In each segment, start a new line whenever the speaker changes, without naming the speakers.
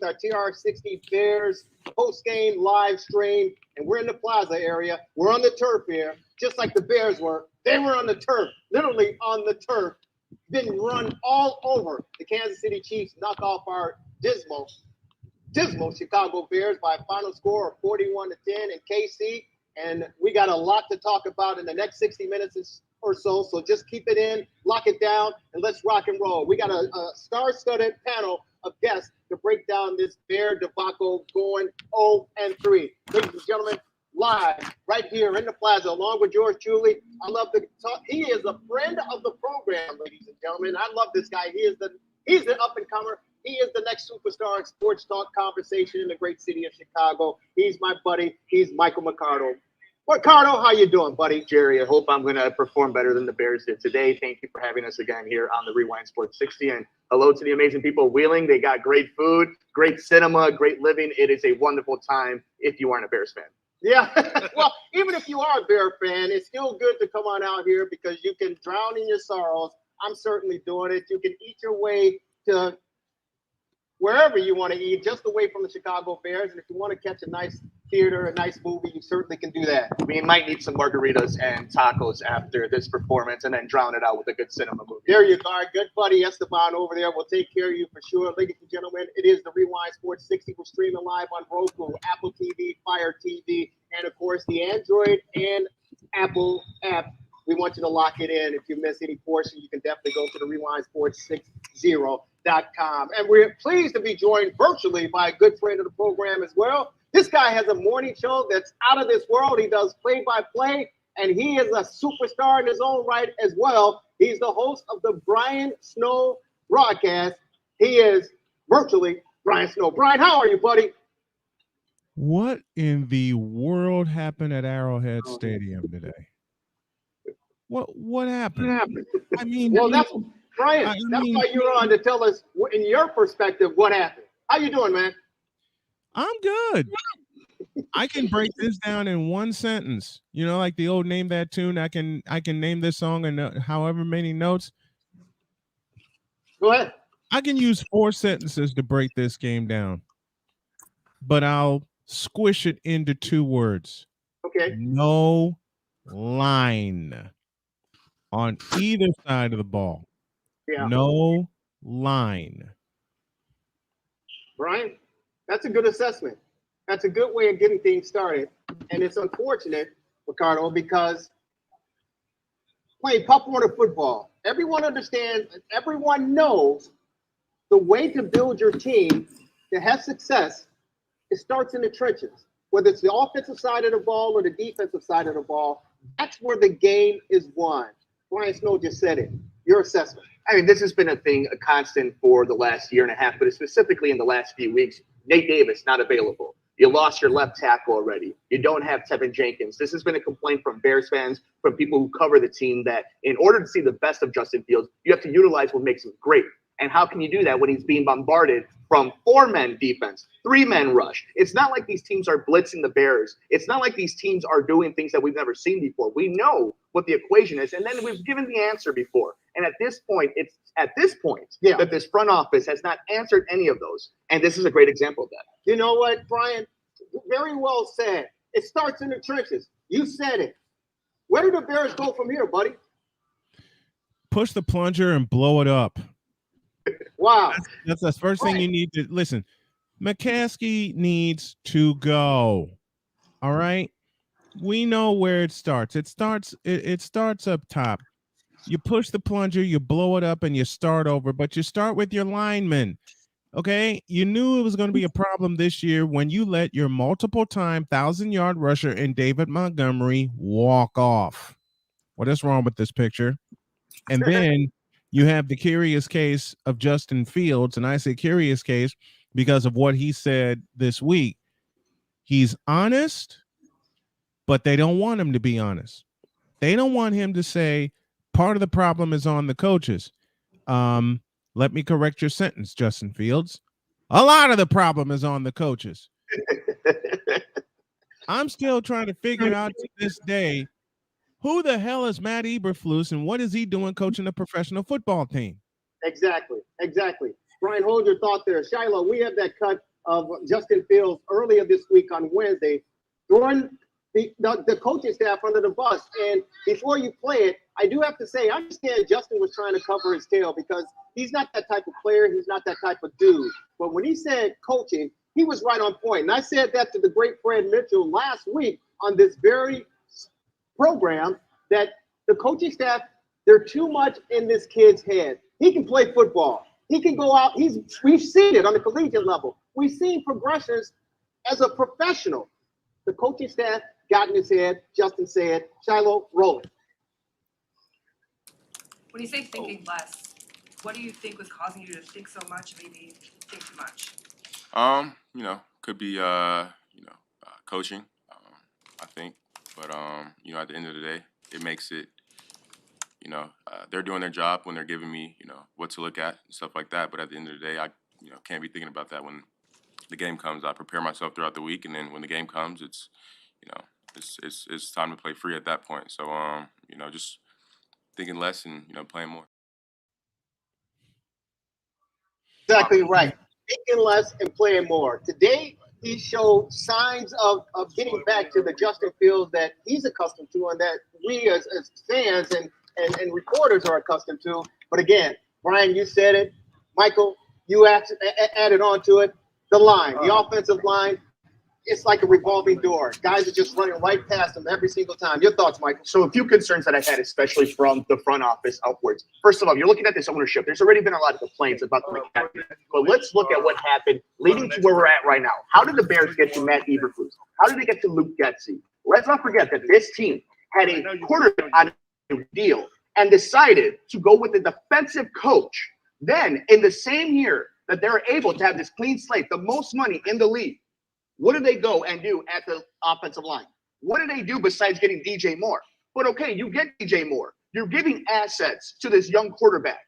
our TR60 Bears post-game live stream, and we're in the plaza area. We're on the turf here, just like the Bears were. They were on the turf, literally on the turf, been run all over. The Kansas City Chiefs knock off our dismal Chicago Bears by a final score of 41-10 in KC. And we got a lot to talk about in the next 60 minutes or so. So just keep it in, lock it down, and let's rock and roll. We got a star-studded panel of guests to break down this Bear debacle going 0-3. Ladies and gentlemen, live right here in the plaza, along with George Julie. I love the talk. He is a friend of the program, ladies and gentlemen. I love this guy. He's the up-and-comer. He is the next superstar in sports talk conversation in the great city of Chicago. He's my buddy. He's Michael Mercado. Mercado, how you doing, buddy?
Jerry, I hope I'm going to perform better than the Bears did today. Thank you for having us again here on the Rewind Sports 60. And hello to the amazing people of Wheeling. They got great food, great cinema, great living. It is a wonderful time if you aren't a Bears fan.
Yeah, well, even if you are a Bear fan, it's still good to come on out here because you can drown in your sorrows. I'm certainly doing it. You can eat your way to wherever you want to eat, just away from the Chicago Bears. And if you want to catch a nice theater, a nice movie, you certainly can do that.
We might need some margaritas and tacos after this performance and then drown it out with a good cinema movie.
There you go. Our good buddy Esteban over there will take care of you for sure. Ladies and gentlemen, it is the Rewind Sports 60. We're streaming live on Roku, Apple TV, Fire TV, and, of course, the Android and Apple app. We want you to lock it in. If you miss any portion, you can definitely go to the RewindSports60.com. And we're pleased to be joined virtually by a good friend of the program as well. This guy has a morning show that's out of this world. He does play-by-play, and he is a superstar in his own right as well. He's the host of the Brian Snow broadcast. He is virtually Brian Snow. Brian, how are you, buddy?
What in the world happened at Arrowhead Stadium today? What happened? I mean,
well, that's Brian. That's why you're on to tell us, in your perspective, what happened. How you doing, man?
I'm good. I can break this down in one sentence. You know, like the old Name That Tune. I can name this song in however many notes.
Go ahead.
I can use 4 sentences to break this game down, but I'll squish it into 2 words.
Okay.
No line on either side of the ball.
Yeah.
No line.
Brian, that's a good assessment. That's a good way of getting things started. And it's unfortunate, Ricardo, because playing Pop Warner football, everyone understands, everyone knows the way to build your team to have success, it starts in the trenches. Whether it's the offensive side of the ball or the defensive side of the ball, that's where the game is won. Brian Snow just said it. Your assessment.
I mean, this has been a constant for the last year and a half, but specifically in the last few weeks. Nate Davis not available. You lost your left tackle already. You don't have Tevin Jenkins. This has been a complaint from Bears fans, from people who cover the team, that in order to see the best of Justin Fields, you have to utilize what makes him great. And how can you do that when he's being bombarded from 4-man defense, 3-man rush? It's not like these teams are blitzing the Bears. It's not like these teams are doing things that we've never seen before. We know what the equation is, and then we've given the answer before. And at this point, that this front office has not answered any of those. And this is a great example of that.
You know what, Brian? Very well said. It starts in the trenches. You said it. Where do the Bears go from here, buddy?
Push the plunger and blow it up.
Wow.
That's the first thing you need to listen. McCaskey needs to go. All right. We know where it starts. It starts up top. You push the plunger, you blow it up, and you start over. But you start with your linemen. Okay. You knew it was going to be a problem this year when you let your multiple-time 1,000-yard rusher in David Montgomery walk off. What is wrong with this picture? And then you have the curious case of Justin Fields, and I say curious case because of what he said this week. He's honest, but they don't want him to be honest. They don't want him to say part of the problem is on the coaches. Let me correct your sentence, Justin Fields. A lot of the problem is on the coaches. I'm still trying to figure out to this day, who the hell is Matt Eberflus and what is he doing coaching a professional football team?
Exactly. Brian, hold your thought there. Shiloh, we have that cut of Justin Fields earlier this week on Wednesday, throwing the coaching staff under the bus. And before you play it, I do have to say, I understand Justin was trying to cover his tail because he's not that type of player. He's not that type of dude. But when he said coaching, he was right on point. And I said that to the great Fred Mitchell last week on this very program, that the coaching staff, they're too much in this kid's head. He can play football. He can go out. We've seen it on the collegiate level. We've seen progressions as a professional. The coaching staff got in his head. Justin said, Shiloh, roll it.
When you say thinking less, what do you think was causing you to think so much, maybe think too much?
Could be coaching, I think. But at the end of the day, it makes it, they're doing their job when they're giving me, what to look at and stuff like that. But at the end of the day, I can't be thinking about that when the game comes. I prepare myself throughout the week, and then when the game comes, it's time to play free at that point. So just thinking less and playing more.
Exactly right. Thinking less and playing more. Today, he showed signs of getting back to the Justin Fields that he's accustomed to and that we as fans and reporters are accustomed to. But again, Brian, you said it. Michael, you added on to it. The line, the offensive line, it's like a revolving door. Guys are just running right past them every single time. Your thoughts, Michael?
So a few concerns that I've had, especially from the front office upwards. First of all, you're looking at this ownership. There's already been a lot of complaints about the McCaffrey. But let's look at what happened leading to where we're at right now. How did the Bears get to Matt Eberflus? How did they get to Luke Getsy? Let's not forget that this team had a quarterback on a deal and decided to go with a defensive coach. Then, in the same year that they're able to have this clean slate, the most money in the league, what do they go and do at the offensive line? What do they do besides getting DJ Moore? But okay, you get DJ Moore. You're giving assets to this young quarterback.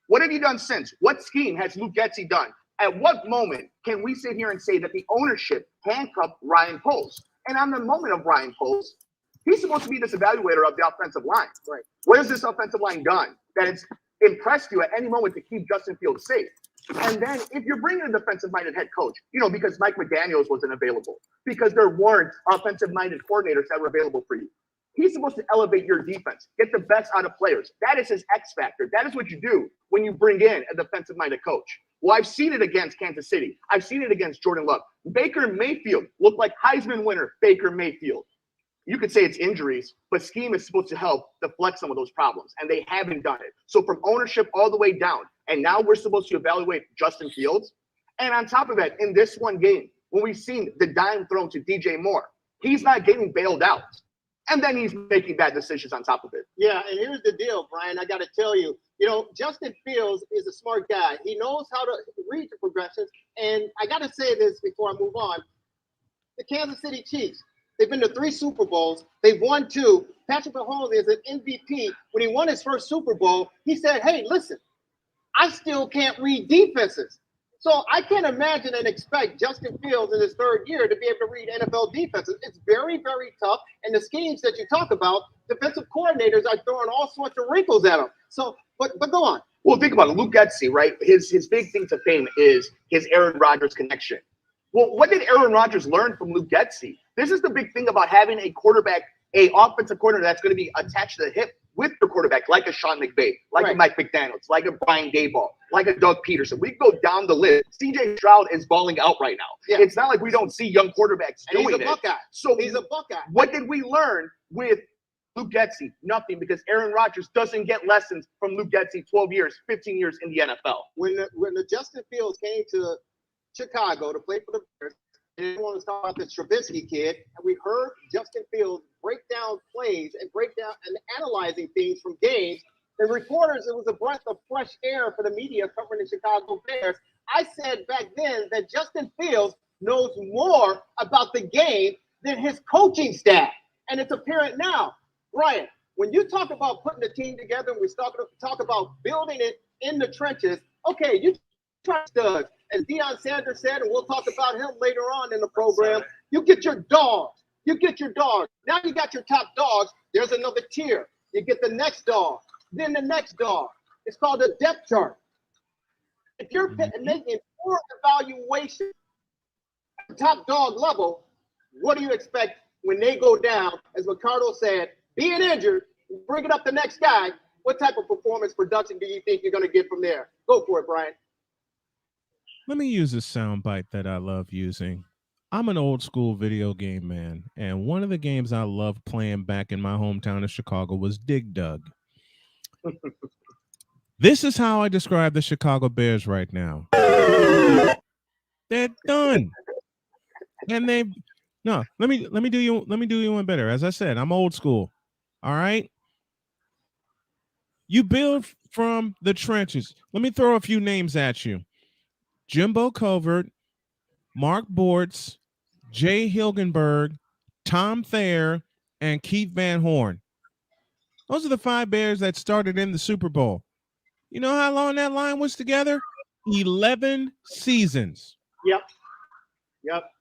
What have you done since? What scheme has Luke Getsy done? At what moment can we sit here and say that the ownership handcuffed Ryan Poles? And on the moment of Ryan Poles, he's supposed to be this evaluator of the offensive line. Right. What has this offensive line done that it's impressed you at any moment to keep Justin Fields safe? And then if you're bringing a defensive-minded head coach, because Mike McDaniels wasn't available, because there weren't offensive-minded coordinators that were available for you, he's supposed to elevate your defense, get the best out of players. That is his X factor. That is what you do when you bring in a defensive-minded coach. Well, I've seen it against Kansas City. I've seen it against Jordan Love. Baker Mayfield looked like Heisman winner Baker Mayfield. You could say it's injuries, but scheme is supposed to help deflect some of those problems, and they haven't done it. So from ownership all the way down, and now we're supposed to evaluate Justin Fields. And on top of that, in this one game, when we've seen the dime thrown to DJ Moore, he's not getting bailed out. And then he's making bad decisions on top of it.
Yeah, and here's the deal, Brian. I got to tell you, Justin Fields is a smart guy. He knows how to read the progressions. And I got to say this before I move on. The Kansas City Chiefs, they've been to 3 Super Bowls. They've won 2. Patrick Mahomes is an MVP. When he won his first Super Bowl, he said, hey, listen, I still can't read defenses. So I can't imagine and expect Justin Fields in his 3rd year to be able to read NFL defenses. It's very, very tough. And the schemes that you talk about, defensive coordinators are throwing all sorts of wrinkles at him. So, but go on.
Well, think about it. Luke Getsy, right? His big thing to fame is his Aaron Rodgers connection. Well, what did Aaron Rodgers learn from Luke Getsy? This is the big thing about having a quarterback, a offensive coordinator that's going to be attached to the hip with your quarterback, like a Sean McVay, like a Mike McDaniels, like a Brian Daboll, like a Doug Peterson. We go down the list. CJ Stroud is balling out right now. Yeah. It's not like we don't see young quarterbacks doing it.
He's a Buckeye.
So
he's a Buckeye.
What did we learn with Luke Getsy? Nothing, because Aaron Rodgers doesn't get lessons from Luke Getsy 12 years, 15 years in the NFL.
When the Justin Fields came to Chicago to play for the Bears, and everyone was talking about the Trubisky kid, and we heard Justin Fields break down plays and break down and analyzing things from games. The reporters, it was a breath of fresh air for the media covering the Chicago Bears. I said back then that Justin Fields knows more about the game than his coaching staff. And it's apparent now. Ryan, when you talk about putting the team together, we talk about building it in the trenches, okay, you try studs. As Deion Sanders said, and we'll talk about him later on in the program, you get your dogs. You get your dogs. Now you got your top dogs. There's another tier. You get the next dog, then the next dog. It's called a depth chart. If you're making poor evaluation top dog level, what do you expect when they go down? As Mercado said, being injured, bring it up the next guy. What type of performance production do you think you're going to get from there? Go for it, Brian.
Let me use a soundbite that I love using. I'm an old school video game man, and one of the games I loved playing back in my hometown of Chicago was Dig Dug. This is how I describe the Chicago Bears right now. They're done. And let me do you one better. As I said, I'm old school. All right. You build from the trenches. Let me throw a few names at you. Jimbo Covert, Mark Bortz, Jay Hilgenberg, Tom Thayer, and Keith Van Horn. Those are the 5 Bears that started in the Super Bowl. You know how long that line was together? 11 seasons.
Yep.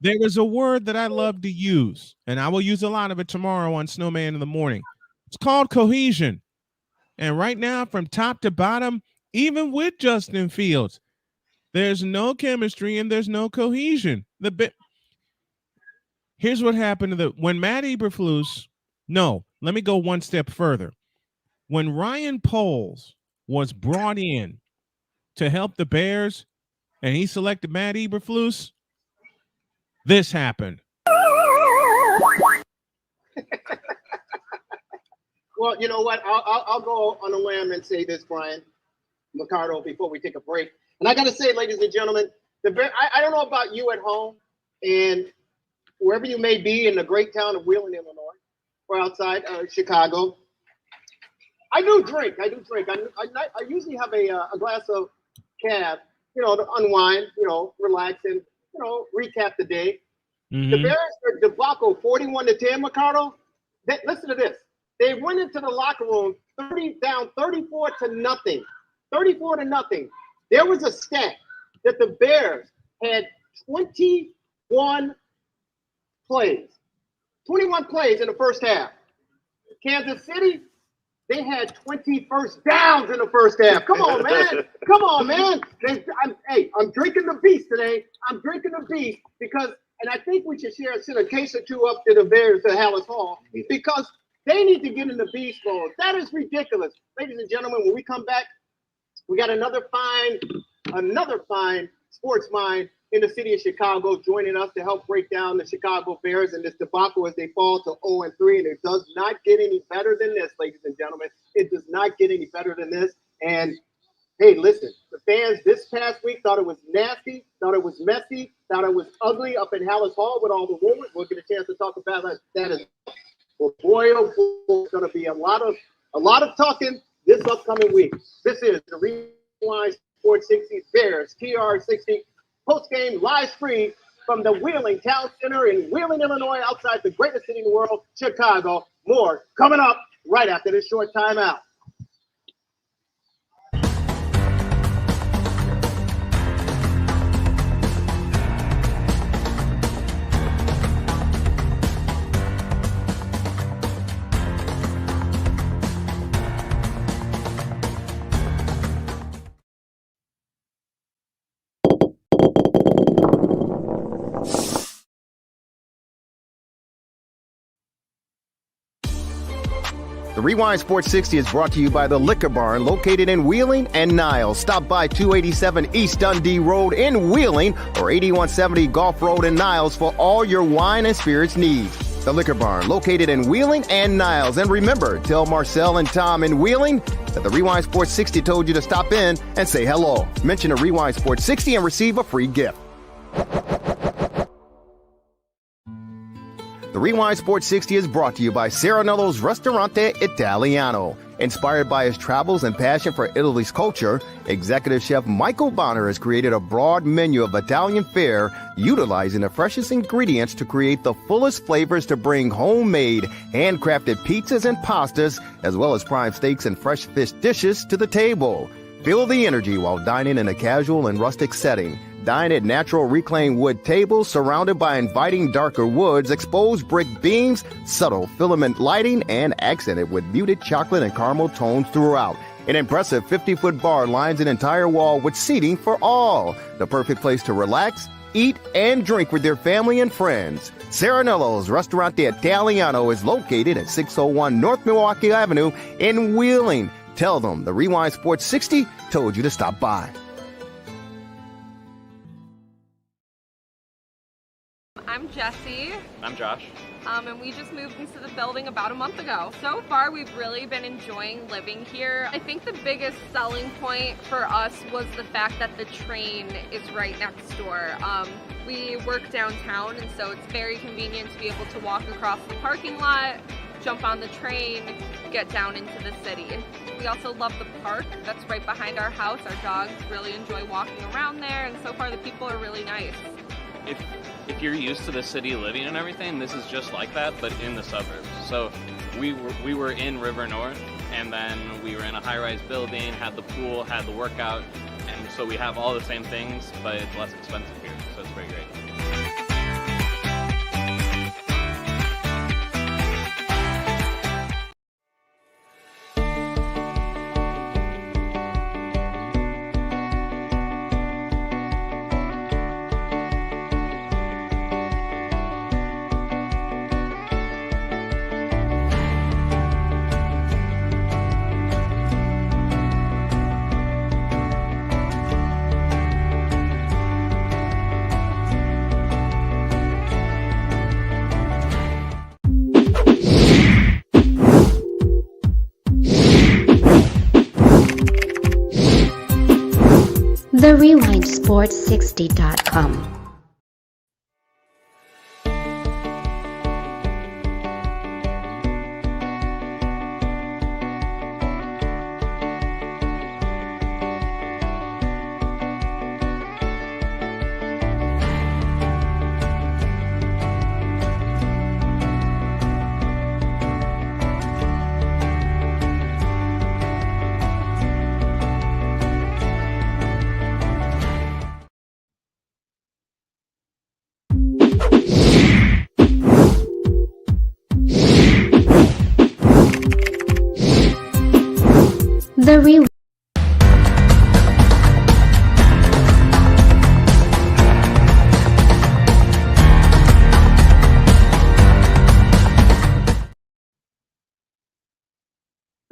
There is a word that I love to use, and I will use a lot of it tomorrow on Snowman in the Morning. It's called cohesion. And right now, from top to bottom, even with Justin Fields, there's no chemistry and there's no cohesion. Here's what happened when Matt Eberflus. No, let me go one step further. When Ryan Poles was brought in to help the Bears, and he selected Matt Eberflus, this happened.
Well, you know what? I'll go on a limb and say this, Brian Mercado, before we take a break. And I got to say, ladies and gentlemen, I don't know about you at home and wherever you may be in the great town of Wheeling, Illinois, or outside Chicago. I do drink. I usually have a glass of cab, to unwind, relax and, recap the day.
Mm-hmm.
The Bears are debacle 41-10, Mercado. Listen to this. They went into the locker room down 34-0. 34-0. There was a stat that the Bears had 21 plays. 21 plays in the first half. Kansas City, they had 20 first downs in the first half. Come on, man. I'm drinking the beast today. I'm drinking the beast because, and I think we should send a case or two up to the Bears at Hallis Hall because they need to get in the beast mode. That is ridiculous. Ladies and gentlemen, when we come back, we got another fine sports mind in the city of Chicago joining us to help break down the Chicago Bears and this debacle as they fall to 0-3. And it does not get any better than this, ladies and gentlemen. It does not get any better than this. And hey, listen, the fans this past week thought it was nasty, thought it was messy, thought it was ugly up in Hallis Hall with all the rumors. We'll get a chance to talk about that as well. Boy, oh boy, it's going to be a lot of talking this upcoming week. This is the Rewind Sports 60 Bears TR60 post-game live stream from the Wheeling Town Center in Wheeling, Illinois, outside the greatest city in the world, Chicago. More coming up right after this short timeout.
The Rewind Sports 60 is brought to you by the Liquor Barn, located in Wheeling and Niles. Stop by 287 East Dundee Road in Wheeling or 8170 Gulf Road in Niles for all your wine and spirits needs. The Liquor Barn, located in Wheeling and Niles. And remember, tell Marcel and Tom in Wheeling that the Rewind Sports 60 told you to stop in and say hello. Mention a Rewind Sports 60 and receive a free gift. The Rewind Sports 60 is brought to you by Serenello's Ristorante Italiano. Inspired by his travels and passion for Italy's culture, executive chef Michael Bonner has created a broad menu of Italian fare, utilizing the freshest ingredients to create the fullest flavors to bring homemade, handcrafted pizzas and pastas, as well as prime steaks and fresh fish dishes to the table. Feel the energy while dining in a casual and rustic setting. Dine at natural reclaimed wood tables surrounded by inviting darker woods, exposed brick beams, subtle filament lighting, and accented with muted chocolate and caramel tones throughout. An impressive 50-foot bar lines an entire wall with seating for all. The perfect place to relax, eat, and drink with their family and friends. Serenello's Restaurante Italiano is located at 601 North Milwaukee Avenue in Wheeling. Tell them the Rewind Sports 60 told you to stop by.
I'm Jessie.
I'm Josh.
And we just moved into the building about a month ago. So far, we've really been enjoying living here. I think the biggest selling point for us was the fact that the train is right next door. We work downtown, and so it's very convenient to be able to walk across the parking lot, jump on the train, get down into the city. We also love the park that's right behind our house. Our dogs really enjoy walking around there, and so far the people are really nice.
If you're used to the city living and everything, this is just like that, but in the suburbs. So we were in River North, and then we were in a high-rise building, had the pool, had the workout, and so we have all the same things, but it's less expensive here, so it's very great.
TheRewindSports60.com. The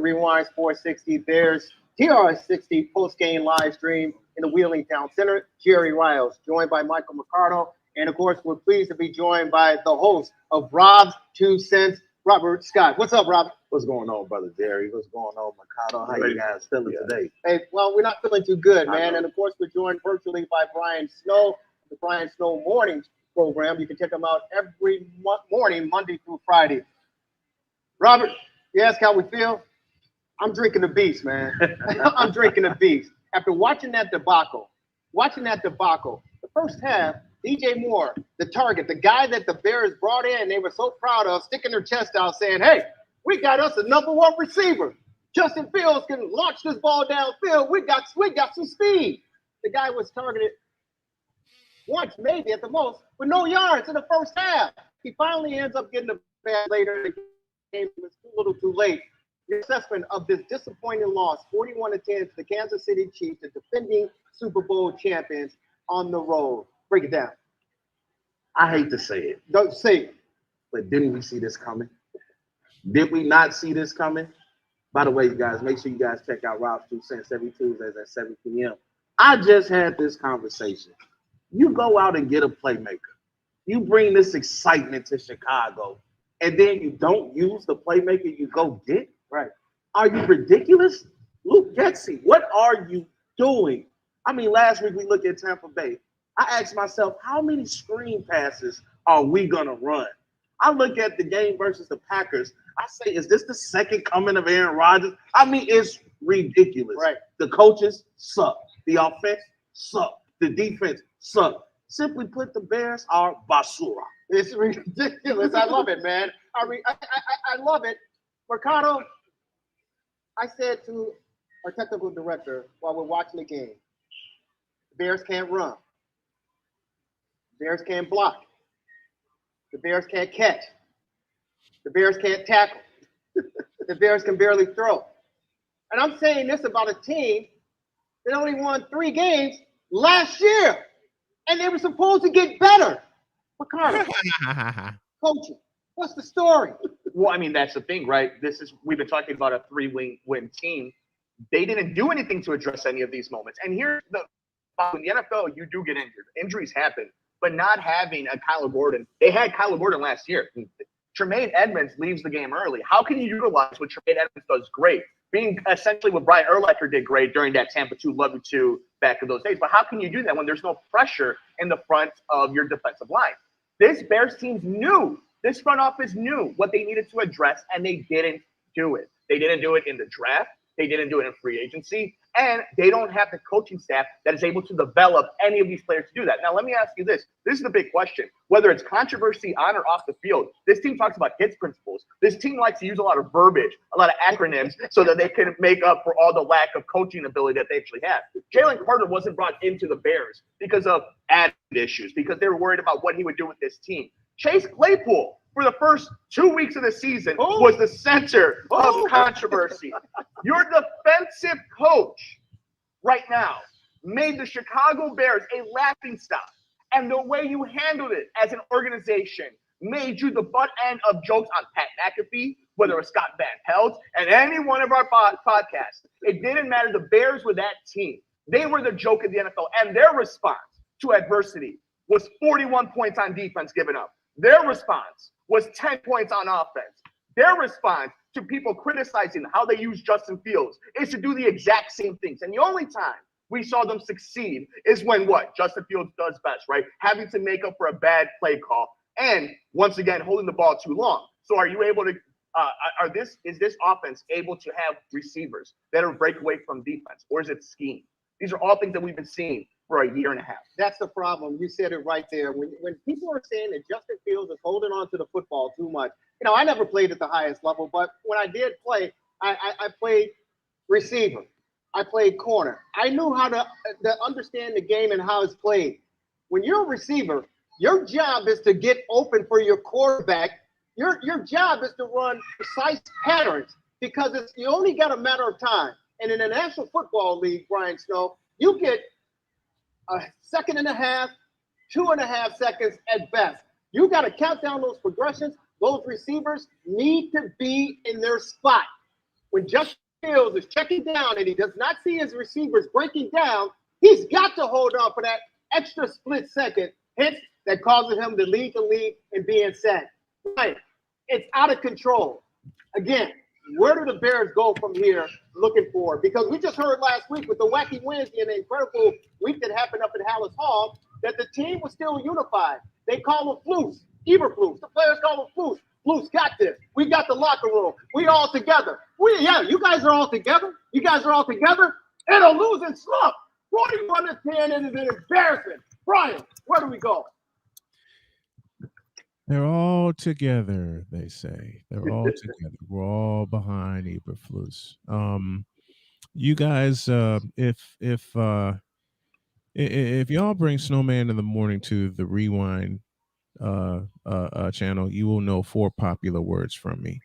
Rewind Sports 60 Bears TR60 post-game live stream in the Wheeling Town Center. Chivari Riles, joined by Michael Mercado. And of course, we're pleased to be joined by the host of Rob's 2 Cents, Robert Scott. What's up, Robert?
What's going on, brother Jerry? What's going on, Mercado? How you guys feeling today?
Hey, well, we're not feeling too good, man. And of course, we're joined virtually by Brian Snow, the Brian Snow Morning program. You can check them out every morning, Monday through Friday. Robert, you ask how we feel? I'm drinking the beast, man. I'm drinking the beast. After watching that debacle, the first half, DJ Moore, the target, the guy that the Bears brought in, they were so proud of, sticking their chest out saying, hey, we got us a #1 receiver. Justin Fields can launch this ball downfield. We got some speed. The guy was targeted once, maybe at the most, with no yards in the first half. He finally ends up getting the ball later. The game was too little too late. Your assessment of this disappointing loss, 41-10 to the Kansas City Chiefs, the defending Super Bowl champions on the road. Break it down.
I hate to say it.
Don't say it.
But didn't we see this coming? Did we not see this coming? By the way, you guys, make sure you guys check out Rob's 2 Cents every Tuesdays at 7 p.m. I just had this conversation. You go out and get a playmaker. You bring this excitement to Chicago, and then you don't use the playmaker you go get?
Right.
Are you ridiculous? Luke Getsy, what are you doing? I mean, last week we looked at Tampa Bay. I asked myself, how many screen passes are we going to run? I look at the game versus the Packers. I say, is this the second coming of Aaron Rodgers? I mean, it's ridiculous.
Right.
The coaches suck. The offense suck. The defense suck. Simply put, the Bears are basura.
It's ridiculous. I love it, man. I love it. Mercado, I said to our technical director while we're watching the game, the Bears can't run. The Bears can't block. The Bears can't catch. The Bears can't tackle. The Bears can barely throw. And I'm saying this about a team that only won 3 games last year. and they were supposed to get better. Mercado, coaching. What's the story?
Well, I mean, that's the thing, right? We've been talking about a 3-win team. They didn't do anything to address any of these moments. And here's in the NFL, you do get injured. Injuries happen, but not having a Kyler Gordon. They had Kyler Gordon last year. Tremaine Edmonds leaves the game early. How can you utilize what Tremaine Edmonds does great? Being essentially what Brian Urlacher did great during that Tampa 2 love you 2 back in those days. But how can you do that when there's no pressure in the front of your defensive line? This Bears team knew, this front office knew what they needed to address, and they didn't do it. They didn't do it in the draft. They didn't do it in free agency. And they don't have the coaching staff that is able to develop any of these players to do that. Now, let me ask you this. This is the big question. Whether it's controversy on or off the field, this team talks about HITS principles. This team likes to use a lot of verbiage, a lot of acronyms, so that they can make up for all the lack of coaching ability that they actually have. Jalen Carter wasn't brought into the Bears because of attitude issues, because they were worried about what he would do with this team. Chase Claypool, for the first 2 weeks of the season, was the center of controversy. Your defensive coach right now made the Chicago Bears a laughingstock. And the way you handled it as an organization made you the butt end of jokes on Pat McAfee, whether it was Scott Van Pelt, and any one of our podcasts. It didn't matter. The Bears were that team. They were the joke of the NFL. And their response to adversity was 41 points on defense given up. Their response was 10 points on offense. Their response to people criticizing how they use Justin Fields is to do the exact same things. And the only time we saw them succeed is when what? Justin Fields does best, right? Having to make up for a bad play call and, once again, holding the ball too long. So are you able to is this offense able to have receivers that are break away from defense, or is it scheme? These are all things that we've been seeing for a year and a half.
That's the problem. You said it right there. When people are saying that Justin Fields is holding on to the football too much, I never played at the highest level, but when I did play, I played receiver. I played corner. I knew how to understand the game and how it's played. When you're a receiver, your job is to get open for your quarterback. Your job is to run precise patterns because you only got a matter of time. And in the National Football League, Brian Snow, you get a second and a half, 2.5 seconds at best. You got to count down those progressions. Those receivers need to be in their spot. When Justin Fields is checking down and he does not see his receivers breaking down, he's got to hold on for that extra split second, hence that causes him to lead the league in being sacked. Right. It's out of control. Again, where do the Bears go from here looking forward? Because we just heard last week with the wacky Wednesday and the incredible week that happened up at Hallis Hall that the team was still unified. They call them flus, Eberflus. The players call them flus. Flus got this. We got the locker room. We all together. You guys are all together. You guys are all together in a losing slump. 41-10 is an embarrassment. Brian, where do we go?
They're all together, they say. They're all together. We're all behind Eberflus. You guys, if y'all bring Snowman in the morning to the Rewind channel, you will know 4 popular words from me.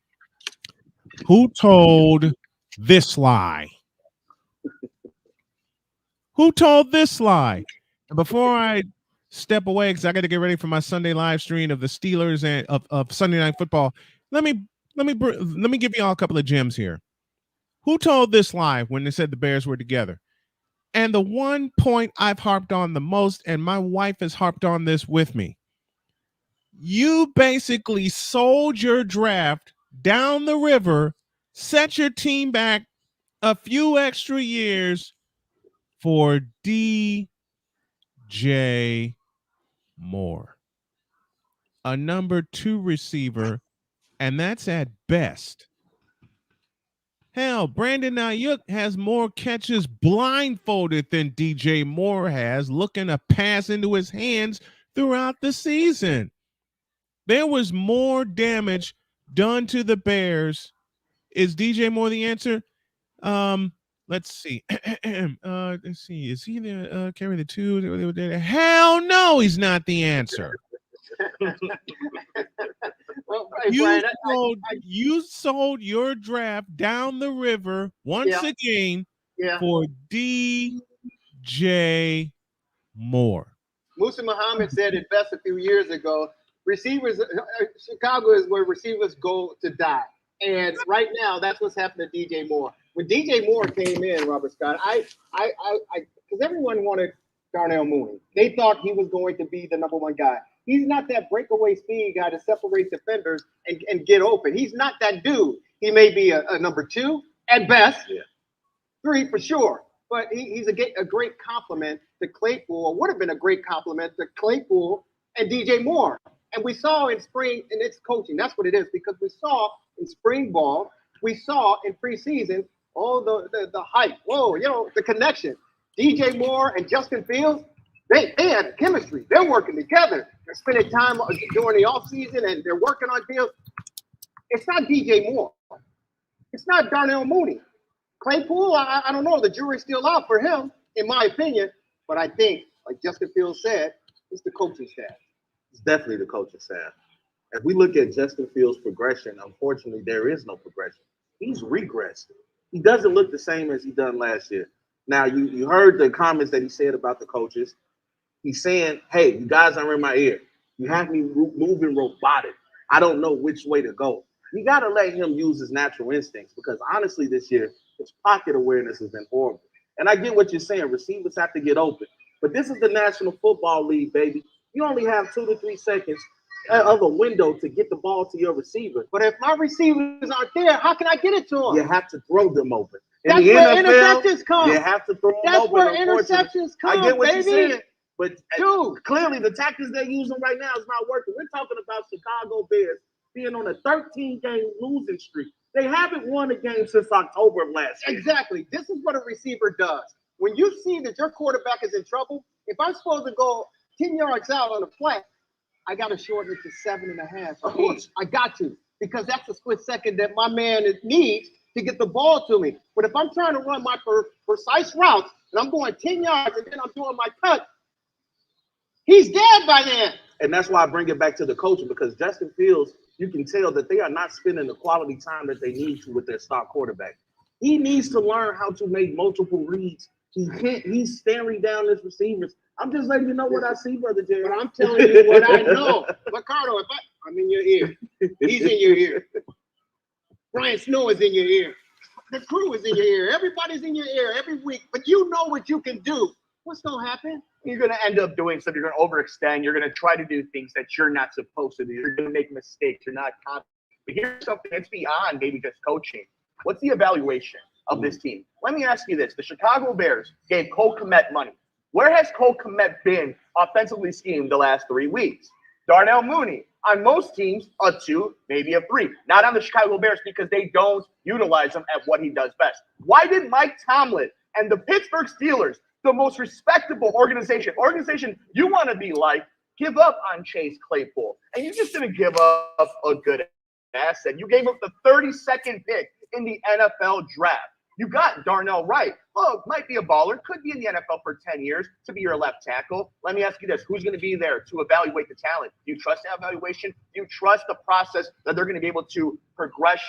Who told this lie? Who told this lie? And before I step away, because I got to get ready for my Sunday live stream of the Steelers and of Sunday Night Football, let me give you all a couple of gems here. Who told this lie when they said the Bears were together? And the one point I've harped on the most, and my wife has harped on this with me, you basically sold your draft down the river, set your team back a few extra years for DJ Moore, a number 2 receiver, and that's at best. Hell, Brandon Ayuk has more catches blindfolded than DJ Moore has, looking to pass into his hands throughout the season. There was more damage done to the Bears. Is DJ Moore the answer? Let's see. Let's see. Is he the carry the 2? Hell no, he's not the answer.
Well, Brian,
you sold your draft down the river once again for DJ Moore.
Musa Muhammad said it best a few years ago. Receivers, Chicago is where receivers go to die. And right now, that's what's happened to DJ Moore. When DJ Moore came in, Robert Scott, because everyone wanted Darnell Mooney. They thought he was going to be the number one guy. He's not that breakaway speed guy to separate defenders and get open. He's not that dude. He may be a number 2 at best, 3 for sure. But he's a great compliment to Claypool, or would have been a great compliment to Claypool and DJ Moore. And we saw in spring, and it's coaching. That's what it is, because we saw in spring ball, we saw in preseason, all the hype. Whoa, the connection. DJ Moore and Justin Fields, they had chemistry. They're working together. They're spending time during the offseason, and they're working on Fields. It's not DJ Moore. It's not Darnell Mooney. Claypool, I don't know. The jury's still out for him, in my opinion. But I think, like Justin Fields said, it's the coaching staff.
It's definitely the coaching staff. If we look at Justin Fields' progression, unfortunately, there is no progression. He's regressed. He doesn't look the same as he done last year. Now, you heard the comments that he said about the coaches. He's saying, hey, you guys are in my ear. You have me moving robotic. I don't know which way to go. You got to let him use his natural instincts, because honestly this year, his pocket awareness has been horrible. And I get what you're saying. Receivers have to get open. But this is the National Football League, baby. You only have 2 to 3 seconds of a window to get the ball to your receiver.
But if my receivers aren't there, how can I get it to them?
You have to throw them open.
That's where interceptions come.
You have to throw them
That's
open.
where interceptions come,
I get what
baby.
you're saying. But clearly the tactics they're using right now is not working. We're talking about Chicago Bears being on a 13-game losing streak. They haven't won a game since October of last year.
Exactly. This is what a receiver does. When you see that your quarterback is in trouble, if I'm supposed to go 10 yards out on a flat, I got to shorten it to 7.5.
Of course.
I got to, because that's a split second that my man needs to get the ball to me. But if I'm trying to run my precise routes and I'm going 10 yards and then I'm doing my cut, he's dead by then.
And that's why I bring it back to the coaching, because Justin Fields, you can tell that they are not spending the quality time that they need to with their star quarterback. He needs to learn how to make multiple reads. He's staring down his receivers. I'm just letting you know what I see, Brother Jerry.
But I'm telling you what I know. Mercado, I'm in your ear. He's in your ear. Brian Snow is in your ear. The crew is in your ear. Everybody's in your ear every week. But you know what you can do. What's going to happen?
You're going to end up doing stuff. You're going to overextend. You're going to try to do things that you're not supposed to do. You're going to make mistakes. You're not confident. But here's something that's beyond maybe just coaching. What's the evaluation of this team? Let me ask you this. The Chicago Bears gave Cole Kmet money. Where has Cole Kmet been offensively schemed the last 3 weeks? Darnell Mooney, on most teams, a 2, maybe a 3. Not on the Chicago Bears, because they don't utilize him at what he does best. Why did Mike Tomlin and the Pittsburgh Steelers, the most respectable organization you want to be like, give up on Chase Claypool? And you just didn't give up a good asset. You gave up the 32nd pick in the NFL draft. You got Darnell Wright. Oh, might be a baller, could be in the NFL for 10 years to be your left tackle. Let me ask you this. Who's going to be there to evaluate the talent? Do you trust that evaluation? Do you trust the process that they're going to be able to progress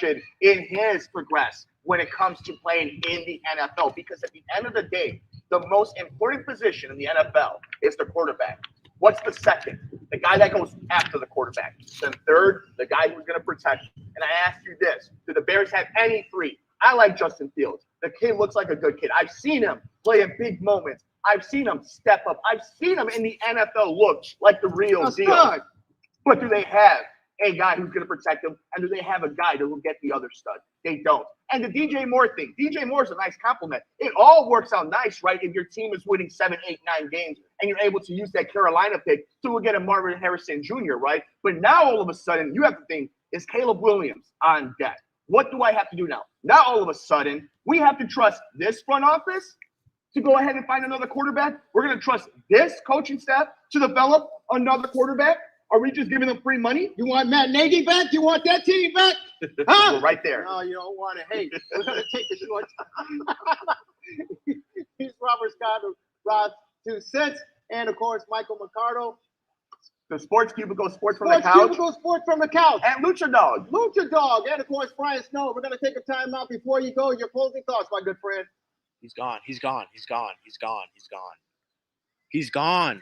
when it comes to playing in the NFL? Because at the end of the day, the most important position in the NFL is the quarterback. What's the second? The guy that goes after the quarterback. Then third, the guy who's going to protect him. And I ask you this. Do the Bears have any 3? I like Justin Fields. The kid looks like a good kid. I've seen him play in big moments. I've seen him step up. I've seen him in the NFL look like the real deal.
Good.
But do they have a guy who's going to protect him? And do they have a guy that will get the other stud? They don't. And the DJ Moore thing. DJ Moore is a nice compliment. It all works out nice, right? If your team is winning 7, 8, 9 games and you're able to use that Carolina pick to get a Marvin Harrison Jr., right? But now all of a sudden, you have to think, is Caleb Williams on deck? What do I have to do now? Now all of a sudden, we have to trust this front office to go ahead and find another quarterback. We're going to trust this coaching staff to develop another quarterback. Are we just giving them free money?
You want Matt Nagy back? You want that team back? Huh?
We're right there.
No, you don't want it. Hey, we're going to take a short time. He's Robert Scott of Rod 2 Cents. And, of course, Michael Mercado.
The Sports Cubicle, Sports from the Couch.
Sports from the Couch.
And Lucha Dog.
Lucha Dog. And, of course, Brian Snow. We're going to take a time out before you go. Your closing thoughts, my good friend.
He's gone. He's gone. He's gone. He's gone. He's gone. He's gone.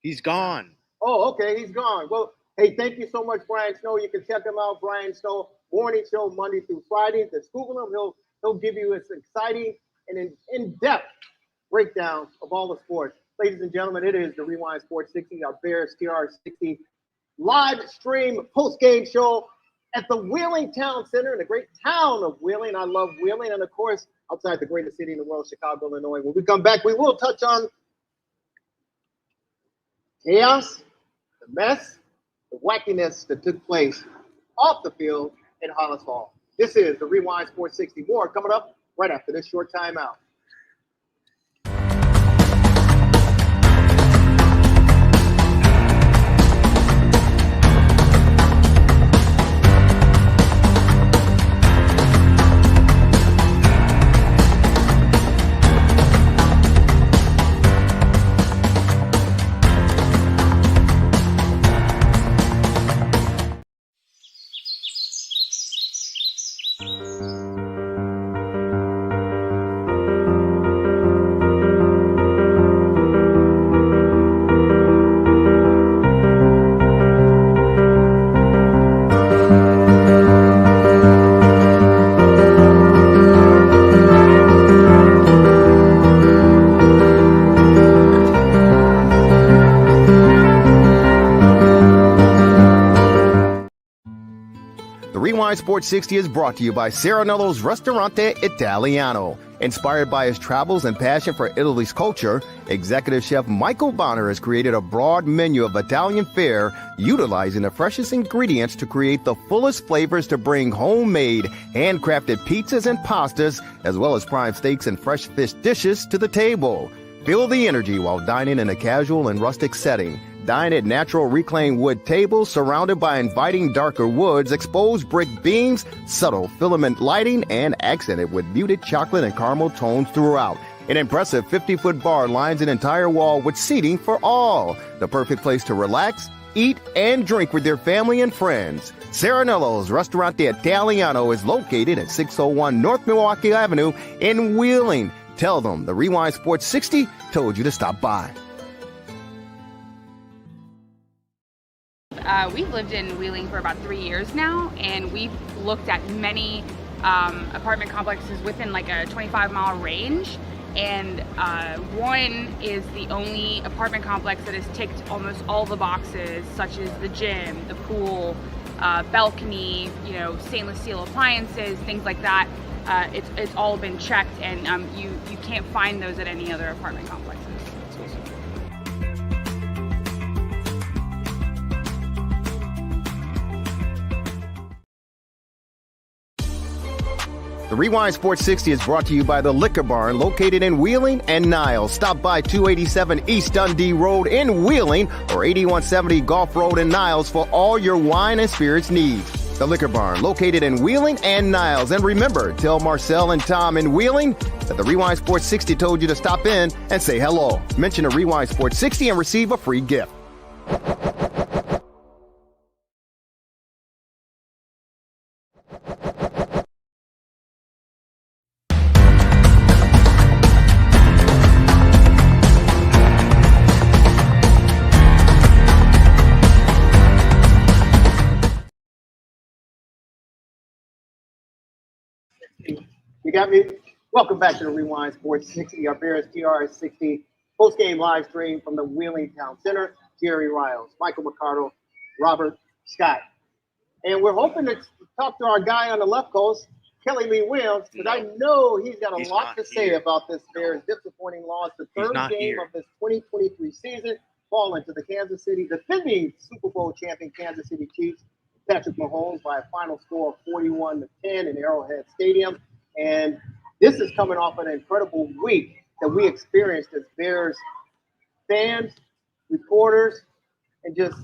He's gone.
Oh, okay, he's gone. Well, hey, thank you so much, Brian Snow. You can check him out, Brian Snow, morning show Monday through Friday. Just Google him. He'll give you this exciting and in-depth breakdown of all the sports. Ladies and gentlemen, it is the Rewind Sports 60, our Bears TR60 live stream post-game show at the Wheeling Town Center in the great town of Wheeling. I love Wheeling, and of course, outside the greatest city in the world, Chicago, Illinois. When we come back, we will touch on chaos, the mess, the wackiness that took place off the field in Hollis Hall. This is the Rewind Sports 60. More coming up right after this short timeout.
Sports 60 is brought to you by Serenello's Ristorante Italiano. Inspired by his travels and passion for Italy's culture, executive chef Michael Bonner has created a broad menu of Italian fare, utilizing the freshest ingredients to create the fullest flavors to bring homemade, handcrafted pizzas and pastas, as well as prime steaks and fresh fish dishes to the table. Feel the energy while dining in a casual and rustic setting. Dine at natural reclaimed wood tables surrounded by inviting darker woods, exposed brick beams, subtle filament lighting, and accented with muted chocolate and caramel tones throughout. An impressive 50-foot bar lines an entire wall with seating for all. The perfect place to relax, eat, and drink with your family and friends. Serenello's Ristorante Italiano is located at 601 North Milwaukee Avenue in Wheeling. Tell them the Rewind Sports 60 told you to stop by.
We've lived in Wheeling for about 3 years now, and we've looked at many apartment complexes within like a 25-mile range. And one is the only apartment complex that has ticked almost all the boxes, such as the gym, the pool, balcony, stainless steel appliances, things like that. It's all been checked, and you can't find those at any other apartment complexes.
The Rewind Sports 60 is brought to you by the Liquor Barn, located in Wheeling and Niles. Stop by 287 East Dundee Road in Wheeling or 8170 Gulf Road in Niles for all your wine and spirits needs. The Liquor Barn, located in Wheeling and Niles. And remember, tell Marcel and Tom in Wheeling that the Rewind Sports 60 told you to stop in and say hello. Mention the Rewind Sports 60 and receive a free gift.
You got me? Welcome back to the Rewind Sports 60, our Bears TR60 post-game live stream from the Wheeling Town Center. Chivari, Michael Mercado, Robert Scott. And we're hoping to talk to our guy on the left coast, Kelly Lee Williams, because I know he's got a lot to say about this Bears disappointing loss, the third game of this 2023 season, falling to the defending Super Bowl champion Kansas City Chiefs, Patrick Mahomes, by a final score of 41-10 in Arrowhead Stadium. And this is coming off an incredible week that we experienced as Bears fans, reporters, and just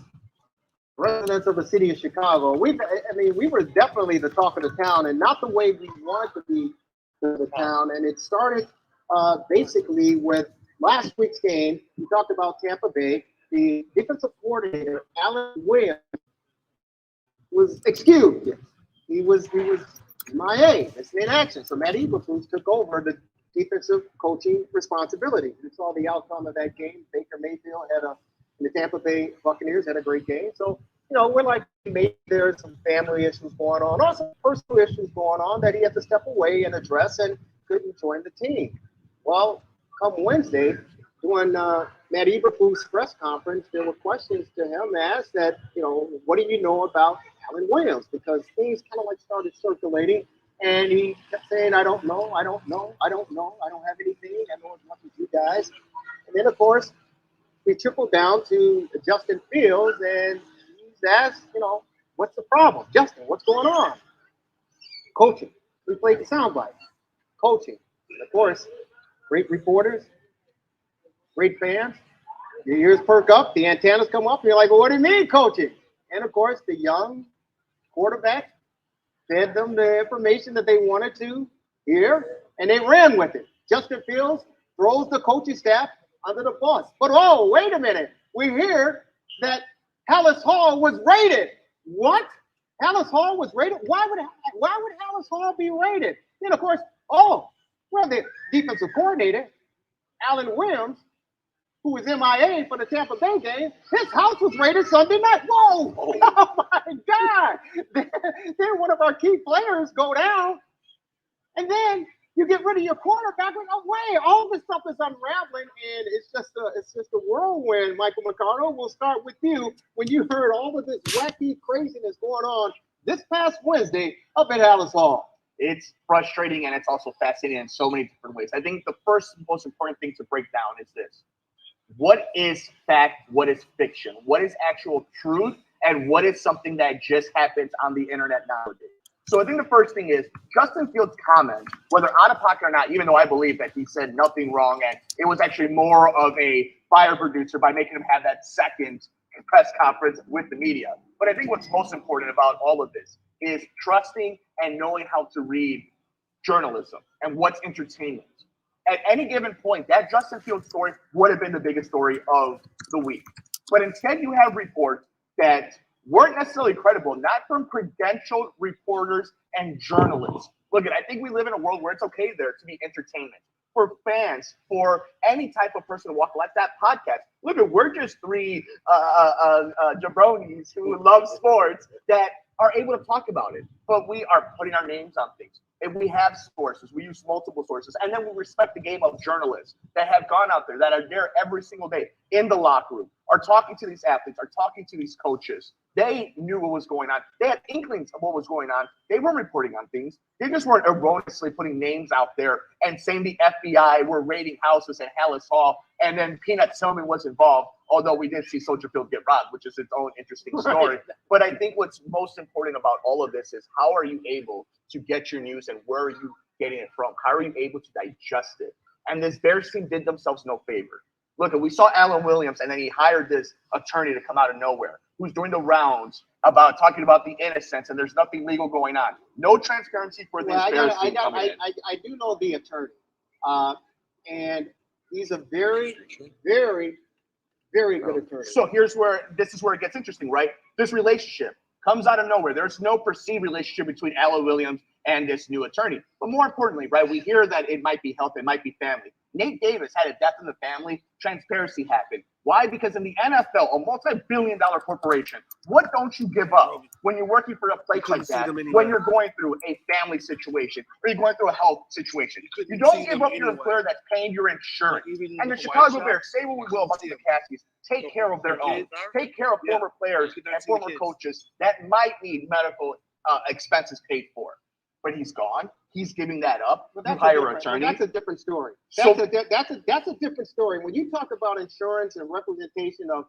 residents of the city of Chicago. We were definitely the talk of the town, and not the way we want to be the town. And it started basically with last week's game. We talked about Tampa Bay. The defensive coordinator, Alan Williams, was excused. He was MIA, missing in action. So Matt Eberflus took over the defensive coaching responsibility. We saw the outcome of that game. Baker Mayfield had a And the Tampa Bay Buccaneers had a great game. So, we're like, maybe there's some family issues going on, or some personal issues going on that he had to step away and address and couldn't join the team. Well, come Wednesday, during Matt Eberflus' press conference, there were questions to him asked that, what do you know about Alan Williams? Because things kind of like started circulating, and he kept saying, I don't know, I don't have anything, I know as much as you guys. And then, of course, we trickled down to Justin Fields, and he's asked, what's the problem? Justin, what's going on? Coaching. We played the soundbite. Coaching. And of course, great reporters, great fans. Your ears perk up, the antennas come up, and you're like, well, what do you mean coaching? And of course, the young quarterback fed them the information that they wanted to hear, and they ran with it. Justin Fields throws the coaching staff under the bus. But oh, wait a minute. We hear that Hallis Hall was raided. What? Hallis Hall was raided? Why would Hallis Hall be raided? Then of course, the defensive coordinator, Alan Williams, who was MIA for the Tampa Bay game, his house was raided Sunday night. Whoa! Oh my God! Then one of our key players go down, and then you get rid of your quarterback. No way! All this stuff is unraveling, and it's just a whirlwind. Michael Mercado, we'll start with you. When you heard all of this wacky craziness going on this past Wednesday up at Hallis Hall.
It's frustrating, and it's also fascinating in so many different ways. I think the first most important thing to break down is this. What is fact? What is fiction? What is actual truth? And what is something that just happens on the internet nowadays? So I think the first thing is Justin Fields' comment, whether out of pocket or not, even though I believe that he said nothing wrong, and it was actually more of a fire producer by making him have that second press conference with the media. But I think what's most important about all of this is trusting and knowing how to read journalism and what's entertainment. At any given point, that Justin Fields story would have been the biggest story of the week. But instead, you have reports that weren't necessarily credible, not from credentialed reporters and journalists. Look, I think we live in a world where it's okay there to be entertainment. For fans, for any type of person to walk, like that podcast. Look, we're just three jabronis who love sports that are able to talk about it. But we are putting our names on things. And we have sources, we use multiple sources, and then we respect the game of journalists that have gone out there, that are there every single day in the locker room, are talking to these athletes, are talking to these coaches. They knew what was going on. They had inklings of what was going on. They weren't reporting on things. They just weren't erroneously putting names out there and saying the FBI were raiding houses at Hallis Hall, and then Peanut Tillman was involved, although we did see Soldier Field get robbed, which is its own interesting story. But I think what's most important about all of this is how are you able to get your news and where are you getting it from? How are you able to digest it? And this Bears team did themselves no favor. Look, we saw Alan Williams, and then he hired this attorney to come out of nowhere, who's doing the rounds about talking about the innocence, and there's nothing legal going on. No transparency for this Bears team coming in.
I do know the attorney, and he's a very, very, very good attorney.
So this is where it gets interesting, right? This relationship comes out of nowhere. There's no perceived relationship between Alan Williams and this new attorney. But more importantly, right, we hear that it might be health, it might be family. Nate Davis had a death in the family. Transparency happened. Why? Because in the NFL, a multi-billion-dollar corporation, what don't you give up when you're working for a place like that, when you're going through a family situation, or you're going through a health situation? You don't give up your employer that's paying your insurance. And the Chicago Bears, say what we will about the McCaskies, take care of their own. Take care of former players and former coaches that might need medical expenses paid for. But he's gone. He's giving that up.
Well,
you hire an attorney.
That's a different story. That's a different story. When you talk about insurance and representation of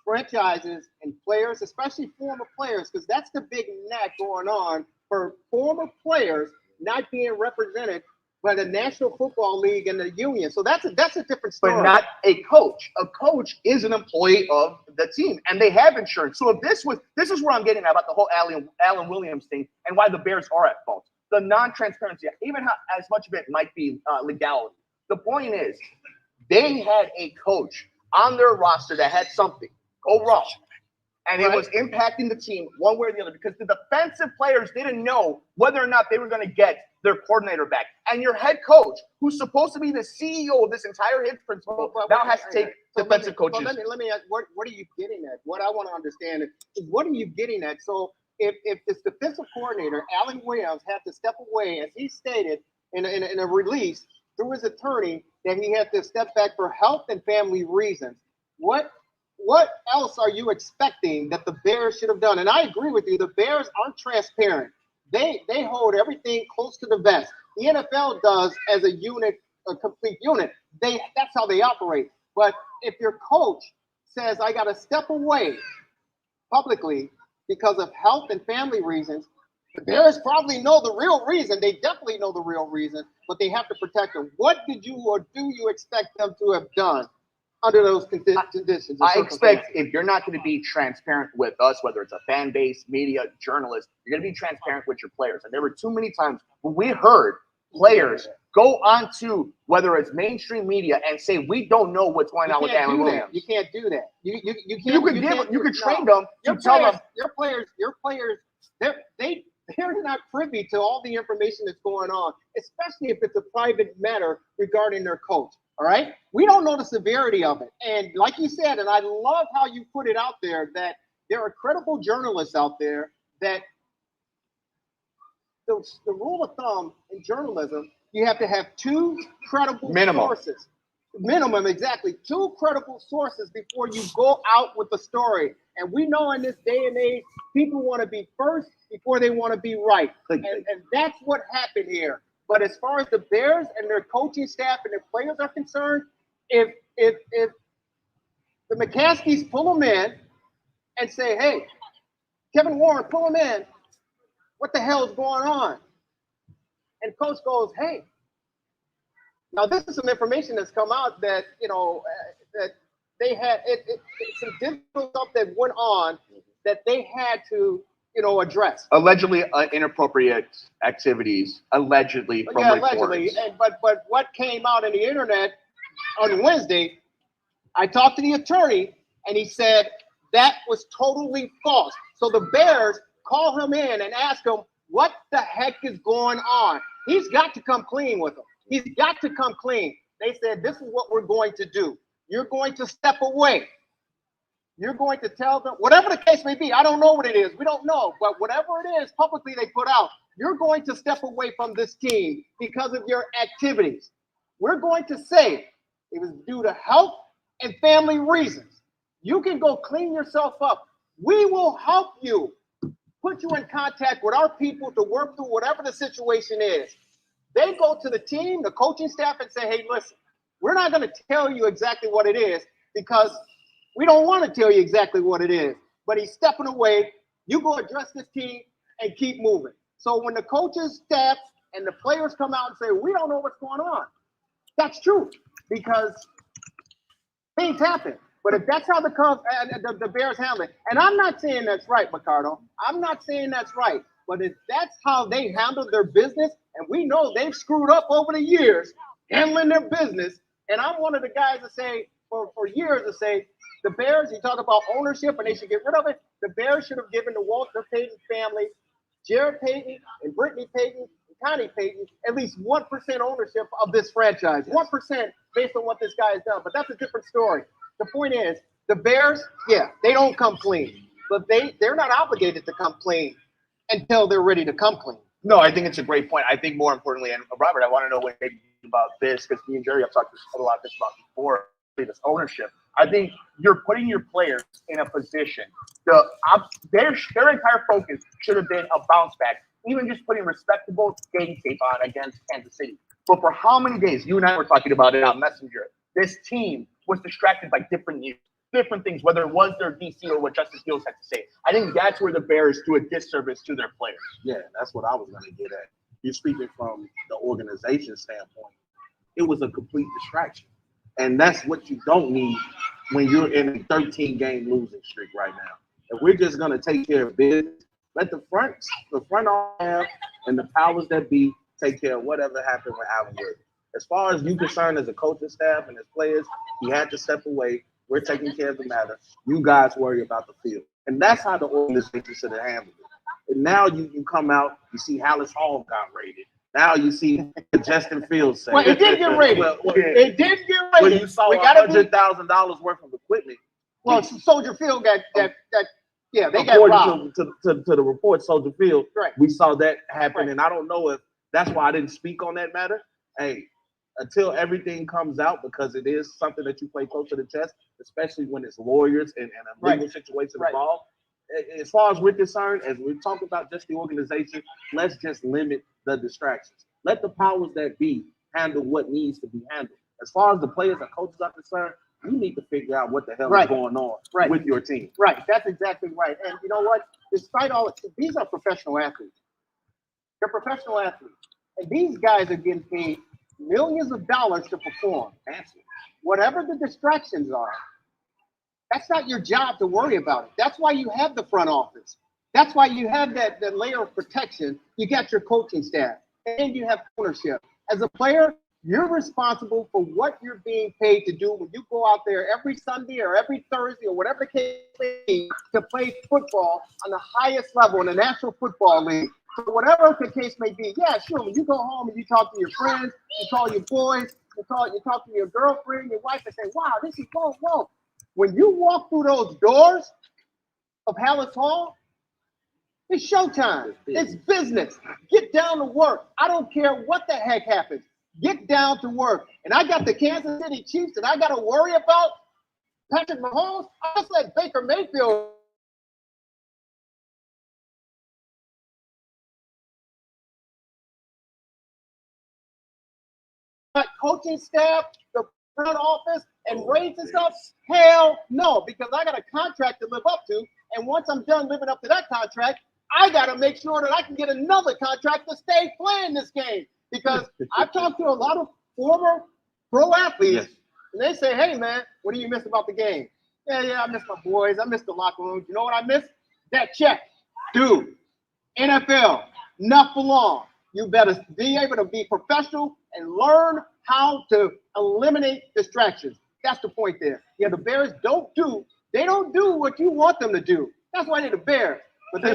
franchises and players, especially former players, because that's the big net going on for former players not being represented by the National Football League and the union. So that's a different story.
But not a coach. A coach is an employee of the team, and they have insurance. So if this is where I'm getting at about the whole Alan Williams thing and why the Bears are at fault. The non-transparency, even as much of it might be legality. The point is, they had a coach on their roster that had something go wrong. And it was impacting the team one way or the other because the defensive players didn't know whether or not they were going to get their coordinator back. And your head coach, who's supposed to be the CEO of this entire hit principle, now has to take defensive coaches.
Let me ask, what are you getting at? What I want to understand is what are you getting at? So if this defensive coordinator, Alan Williams, had to step away, as he stated in a release through his attorney, that he had to step back for health and family reasons, what else are you expecting that the Bears should have done? And I agree with you. The Bears aren't transparent. They hold everything close to the vest. The NFL does as a unit, a complete unit. That's how they operate. But if your coach says, I got to step away publicly because of health and family reasons, the Bears probably know the real reason. They definitely know the real reason, but they have to protect them. What did you or do you expect them to have done under those conditions?
I expect if you're not going to be transparent with us, whether it's a fan base, media, journalist, you're going to be transparent with your players. And there were too many times when we heard players go on to whether it's mainstream media and say, we don't know what's going on with Alan Williams.
You can't do that. You
could train them to tell them.
Your players, they're not privy to all the information that's going on, especially if it's a private matter regarding their coach. All right, we don't know the severity of it, and like you said, and I love how you put it out there, that there are credible journalists out there that the rule of thumb in journalism, you have to have two credible sources. Minimum, exactly. Two credible sources before you go out with the story. And we know in this day and age, people want to be first before they want to be right. And that's what happened here. But as far as the Bears and their coaching staff and their players are concerned, if the McCaskies pull them in and say, hey, Kevin Warren, pull them in, what the hell is going on? And coach goes, hey, now this is some information that's come out that, that they had, it's some digital stuff that went on that they had to, address.
Allegedly inappropriate activities, allegedly from reports.
Allegedly. But what came out on the internet on Wednesday, I talked to the attorney, and he said that was totally false. So the Bears call him in and ask him, what the heck is going on? He's got to come clean with them. He's got to come clean. They said, this is what we're going to do. You're going to step away. You're going to tell them, whatever the case may be, I don't know what it is. We don't know. But whatever it is, publicly they put out, you're going to step away from this team because of your activities. We're going to say it was due to health and family reasons. You can go clean yourself up. We will help you, put you in contact with our people to work through whatever the situation is. They go to the team, the coaching staff, and say, hey, listen, we're not going to tell you exactly what it is because we don't want to tell you exactly what it is. But he's stepping away. You go address this team and keep moving. So when the coaches, staff, and the players come out and say, we don't know what's going on, that's true because things happen. But if that's how the Bears handle it, and I'm not saying that's right, Mercado. I'm not saying that's right. But if that's how they handle their business, and we know they've screwed up over the years handling their business, and I'm one of the guys to say, for years to say, the Bears, you talk about ownership and they should get rid of it. The Bears should have given the Walter Payton family, Jared Payton and Brittany Payton and Connie Payton, at least 1% ownership of this franchise. 1% based on what this guy has done. But that's a different story. The point is, the Bears, they don't come clean. But they're not obligated to come clean until they're ready to come clean.
No, I think it's a great point. I think more importantly, and Robert, I want to know what you think about this, because me and Jerry have talked a lot this about before, this ownership. I think you're putting your players in a position. Their entire focus should have been a bounce back, even just putting respectable game tape on against Kansas City. But for how many days, you and I were talking about it on Messenger, this team was distracted by different things, whether it was their DC or what Justice Fields had to say. I think that's where the Bears do a disservice to their players.
Yeah, that's what I was going to get at. You're speaking from the organization standpoint. It was a complete distraction. And that's what you don't need when you're in a 13-game losing streak right now. If we're just going to take care of business, let the front office and the powers that be take care of whatever happened with Alan Wood. As far as you concerned as a coaching staff and as players, he had to step away. We're taking care of the matter. You guys worry about the field. And that's how the organization should have handled it. And now you come out, you see Hallis Hall got raided. Now you see Justin Fields say.
Well, it did get raided. It did get raided.
Well, you saw $100,000 worth of equipment.
Well, Soldier Field got that. Yeah, they got
according
robbed.
to the report, Soldier Field.
Right.
We saw that happen,
Right.
and I don't know if that's why I didn't speak on that matter. Hey, until everything comes out, because it is something that you play close to the chest, especially when it's lawyers and a legal situation involved. As far as we're concerned, as we talk about just the organization, let's just limit the distractions. Let the powers that be handle what needs to be handled. As far as the players and coaches are concerned, you need to figure out what the hell is going on with your team.
Right, that's exactly right. And you know what? Despite all these are professional athletes. They're professional athletes. And these guys are getting paid millions of dollars to perform. Whatever the distractions are, that's not your job to worry about it. That's why you have the front office. That's why you have that layer of protection. You got your coaching staff, and you have ownership. As a player, you're responsible for what you're being paid to do when you go out there every Sunday or every Thursday or whatever the case may be to play football on the highest level in the National Football League. So whatever the case may be, yeah, sure, when you go home and you talk to your friends, you call your boys, you talk to your girlfriend, your wife, and say, wow, this is whoa. When you walk through those doors of Hallis Hall, it's showtime. It's business. Get down to work. I don't care what the heck happens. Get down to work. And I got the Kansas City Chiefs and I got to worry about Patrick Mahomes. I just let Baker Mayfield. Coaching staff, the front office, and raise and stuff? Hell no, because I got a contract to live up to. And once I'm done living up to that contract, I got to make sure that I can get another contract to stay playing this game. Because I've talked to a lot of former pro athletes, and they say, hey, man, what do you miss about the game? Yeah, I miss my boys. I miss the locker room. You know what I miss? That check. Dude, NFL, not for long. You better be able to be professional and learn how to eliminate distractions. That's the point there. Yeah, the Bears don't do what you want them to do. That's why they're the Bears. But they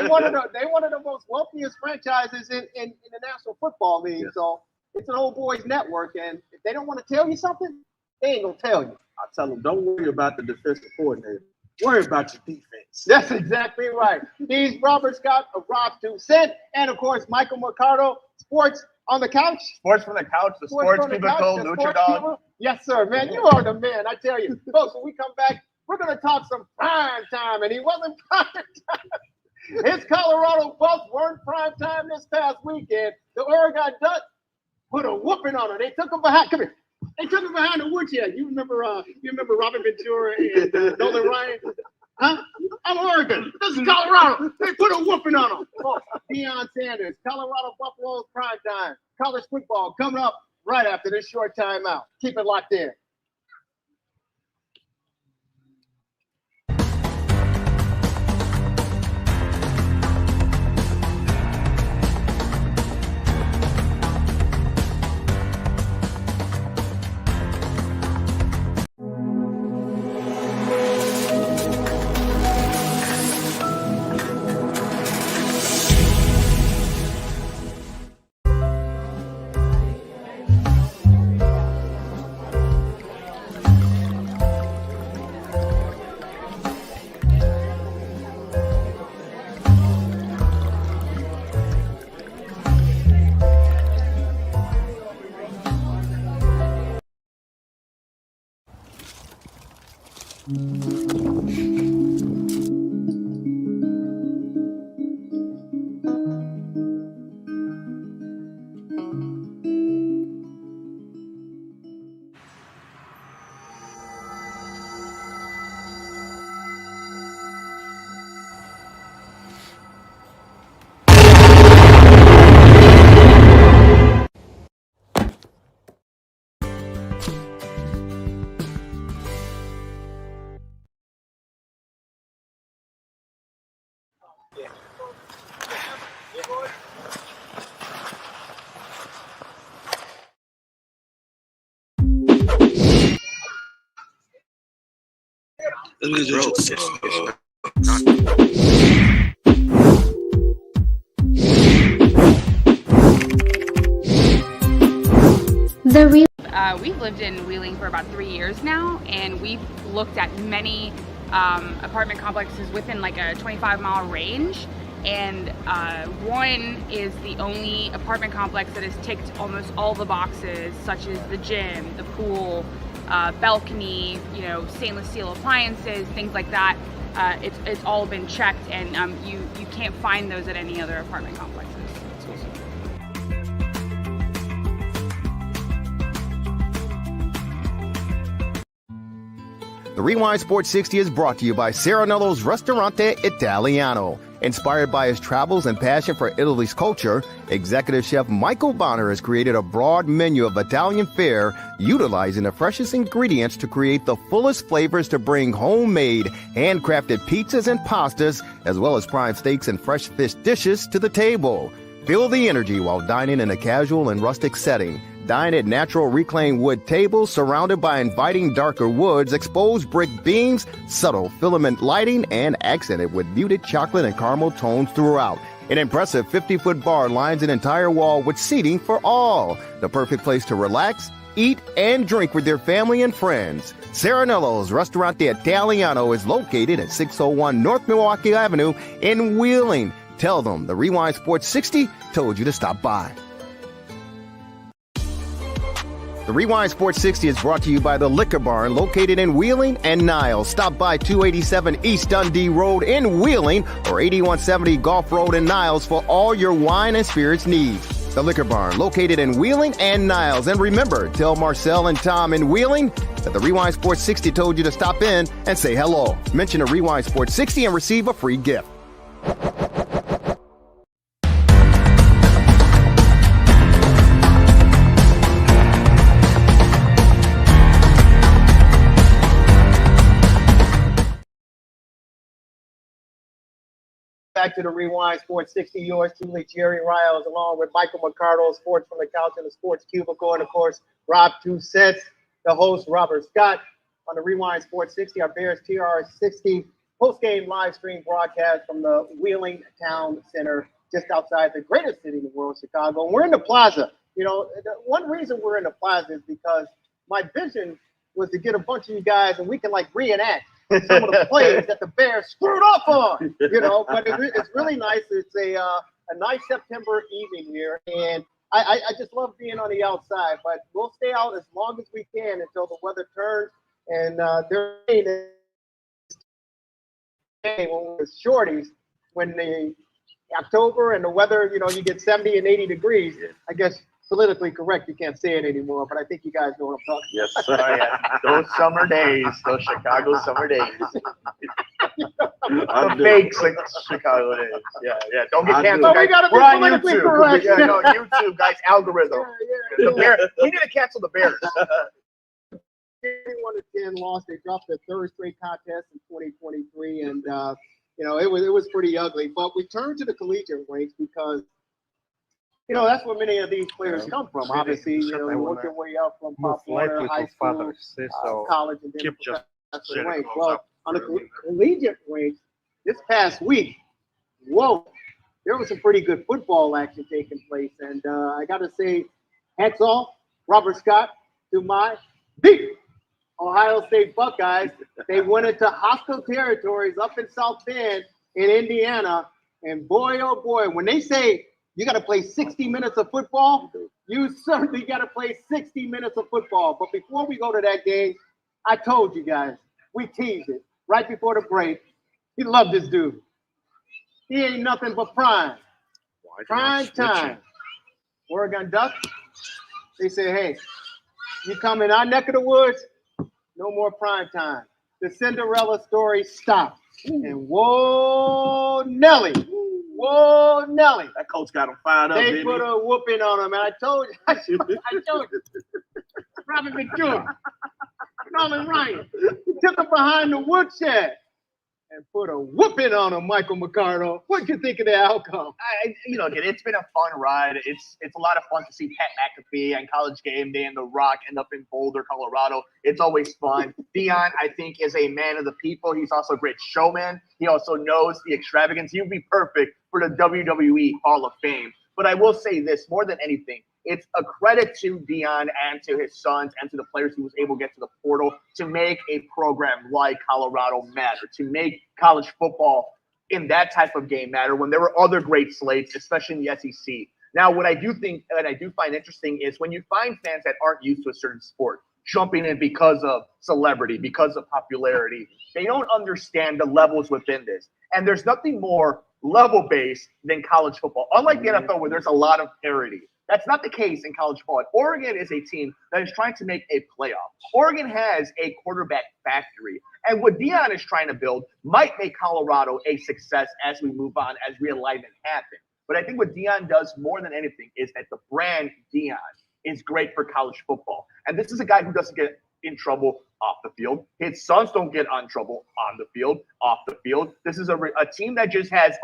one of the most wealthiest franchises in the National Football League. Yes. So it's an old boys network, and if they don't want to tell you something, they ain't gonna tell you.
I tell them, don't worry about the defensive coordinator. Worry about your defense.
That's exactly right. He's Robert Scott of Rob 2 Cent, and of course Michael Mercado, Sports on the Couch.
Sports from the Couch, the Sports Cubicle, Lucha Dog.
Yes, sir, man. You are the man, I tell you. Folks, when we come back, we're going to talk some prime time, and he wasn't prime time. His Colorado Buffs weren't prime time this past weekend. The Oregon Ducks put a whooping on him. They took him behind. Come here. They took him behind the woodshed. You remember Robert Ventura and Nolan Ryan? Huh? I'm Oregon. This is Colorado. They put a whooping on him. Oh, Deion Sanders, Colorado Buffaloes prime time. College football coming up right after this short timeout. Keep it locked in.
The real.
We've lived in Wheeling for about 3 years now, and we've looked at many apartment complexes within like a 25-mile range. And one is the only apartment complex that has ticked almost all the boxes, such as the gym, the pool, balcony, you know, stainless steel appliances, things like that. It's all been checked, and you can't find those at any other apartment complexes.
The Rewind Sports 60 is brought to you by Serenello's Ristorante Italiano. Inspired by his travels and passion for Italy's culture, executive chef Michael Bonner has created a broad menu of Italian fare, utilizing the freshest ingredients to create the fullest flavors to bring homemade, handcrafted pizzas and pastas, as well as prime steaks and fresh fish dishes to the table. Feel the energy while dining in a casual and rustic setting. Dine at natural reclaimed wood tables surrounded by inviting darker woods, exposed brick beams, subtle filament lighting, and accented with muted chocolate and caramel tones throughout. An impressive 50-foot bar lines an entire wall with seating for all. The perfect place to relax, eat, and drink with your family and friends. Serenello's Ristorante Italiano is located at 601 North Milwaukee Avenue in Wheeling. Tell them the Rewind Sports 60 told you to stop by. The Rewind Sports 60 is brought to you by the Liquor Barn, located in Wheeling and Niles. Stop by 287 East Dundee Road in Wheeling or 8170 Gulf Road in Niles for all your wine and spirits needs. The Liquor Barn, located in Wheeling and Niles. And remember, tell Marcel and Tom in Wheeling that the Rewind Sports 60 told you to stop in and say hello. Mention the Rewind Sports 60 and receive a free gift.
Back to the Rewind Sports 60, yours truly, Chivari, along with Michael Mercado, Sports from the Couch and the Sports Cubicle, and of course, Rob Two Sets, the host, Robert Scott, on the Rewind Sports 60, our Bears TR60 post-game live stream broadcast from the Wheeling Town Center, just outside the greatest city in the world, Chicago. And we're in the plaza. You know, the one reason we're in the plaza is because my vision was to get a bunch of you guys and we can like reenact some of the plays that the Bears screwed up on, you know, but it's really nice. It's a nice September evening here, and I just love being on the outside, but we'll stay out as long as we can until the weather turns, and they're when we're shorties, when the October and the weather, you know, you get 70 and 80 degrees, I guess politically correct, you can't say it anymore, but I think you guys know what I'm talking
Yes, sir. Yeah. Those summer days, those Chicago summer days. The fake Chicago days. Yeah, yeah. Don't get canceled, guys. We're on YouTube.
Correct.
Yeah, no, YouTube, guys. Algorithm. The Bears. We need to cancel the Bears.
31-10 loss. They dropped their third straight contest in 2023, and you know, it was pretty ugly. But we turned to the collegiate ranks because, you know, that's where many of these players come from. Obviously, you know, you work your way up from Pop Warner, high school, college, and then professional ranks. Well, on the collegiate ranks, this past week, whoa, there was some pretty good football action taking place. And I got to say, hats off, Robert Scott, to my big Ohio State Buckeyes. They went into hostile territories up in South Bend in Indiana. And boy, oh boy, when they say you got to play 60 minutes of football, you certainly got to play 60 minutes of football. But before we go to that game, I told you guys, we teased it right before the break. He loved this dude. He ain't nothing but prime. Prime time. Oregon Ducks, they say, hey, you come in our neck of the woods, no more prime time. The Cinderella story stopped. And whoa, Nelly. Whoa, Nelly.
That coach got him fired up.
They put a whooping on him. And I told you. Robert McJew. Norman Ryan. He took him behind the woodshed. and put a whooping on him, Michael Mercado. What do you think of the outcome?
Again, it's been a fun ride. It's a lot of fun to see Pat McAfee and College Game Day and The Rock end up in Boulder, Colorado. It's always fun. Deion, I think, is a man of the people. He's also a great showman. He also knows the extravagance. He would be perfect for the WWE Hall of Fame. But I will say this, more than anything, it's a credit to Deion and to his sons and to the players he was able to get to the portal to make a program like Colorado matter, to make college football in that type of game matter when there were other great slates, especially in the SEC. Now, what I do think and I do find interesting is when you find fans that aren't used to a certain sport jumping in because of celebrity, because of popularity, they don't understand the levels within this. And there's nothing more level-based than college football. Unlike the NFL where there's a lot of parity. That's not the case in college football. Oregon is a team that is trying to make a playoff. Oregon has a quarterback factory. And what Deion is trying to build might make Colorado a success as we move on, as realignment happens. But I think what Deion does more than anything is that the brand Deion is great for college football. And this is a guy who doesn't get in trouble off the field. His sons don't get on trouble on the field, off the field. This is a team that just has,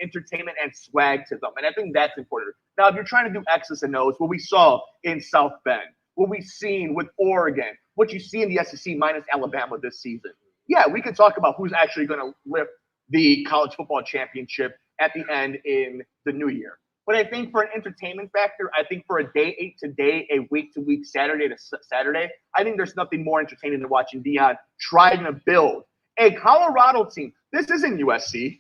entertainment and swag to them. And I think that's important. Now, if you're trying to do X's and O's, what we saw in South Bend, what we've seen with Oregon, what you see in the SEC minus Alabama this season, yeah, we could talk about who's actually going to lift the college football championship at the end in the new year. But I think for an entertainment factor, I think for a day to day, a week to week, Saturday to Saturday, I think there's nothing more entertaining than watching Deion trying to build a Colorado team. This isn't USC.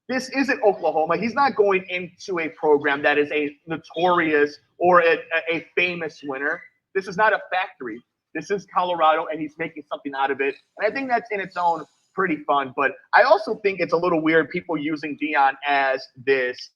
This isn't Oklahoma. He's not going into a program that is a notorious or a famous winner. This is not a factory. This is Colorado, and he's making something out of it. And I think that's in its own pretty fun. But I also think it's a little weird people using Deion as this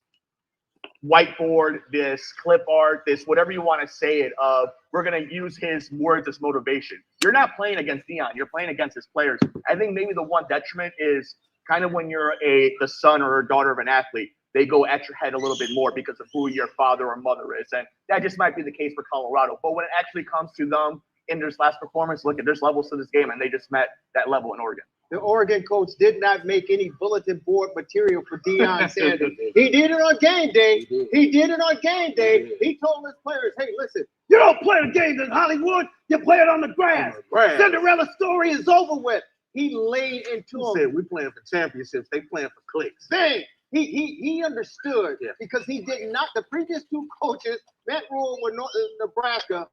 whiteboard, this clip art, this whatever you want to say it of, we're going to use his words as motivation. You're not playing against Deion. You're playing against his players. I think maybe the one detriment is kind of when you're the son or daughter of an athlete, they go at your head a little bit more because of who your father or mother is. And that just might be the case for Colorado. But when it actually comes to them in their last performance, look, there's levels to this game, and they just met that level in Oregon.
The Oregon coach did not make any bulletin board material for Deion Sanders. He did it on game day. He did it on game day. He told his players, hey, listen, you don't play the games in Hollywood. You play it on the grass. Cinderella story is over with. He laid into him.
Said we're playing for championships. They playing for clicks.
Dang. He understood because he did not. The previous two coaches, Matt Rule with Nebraska,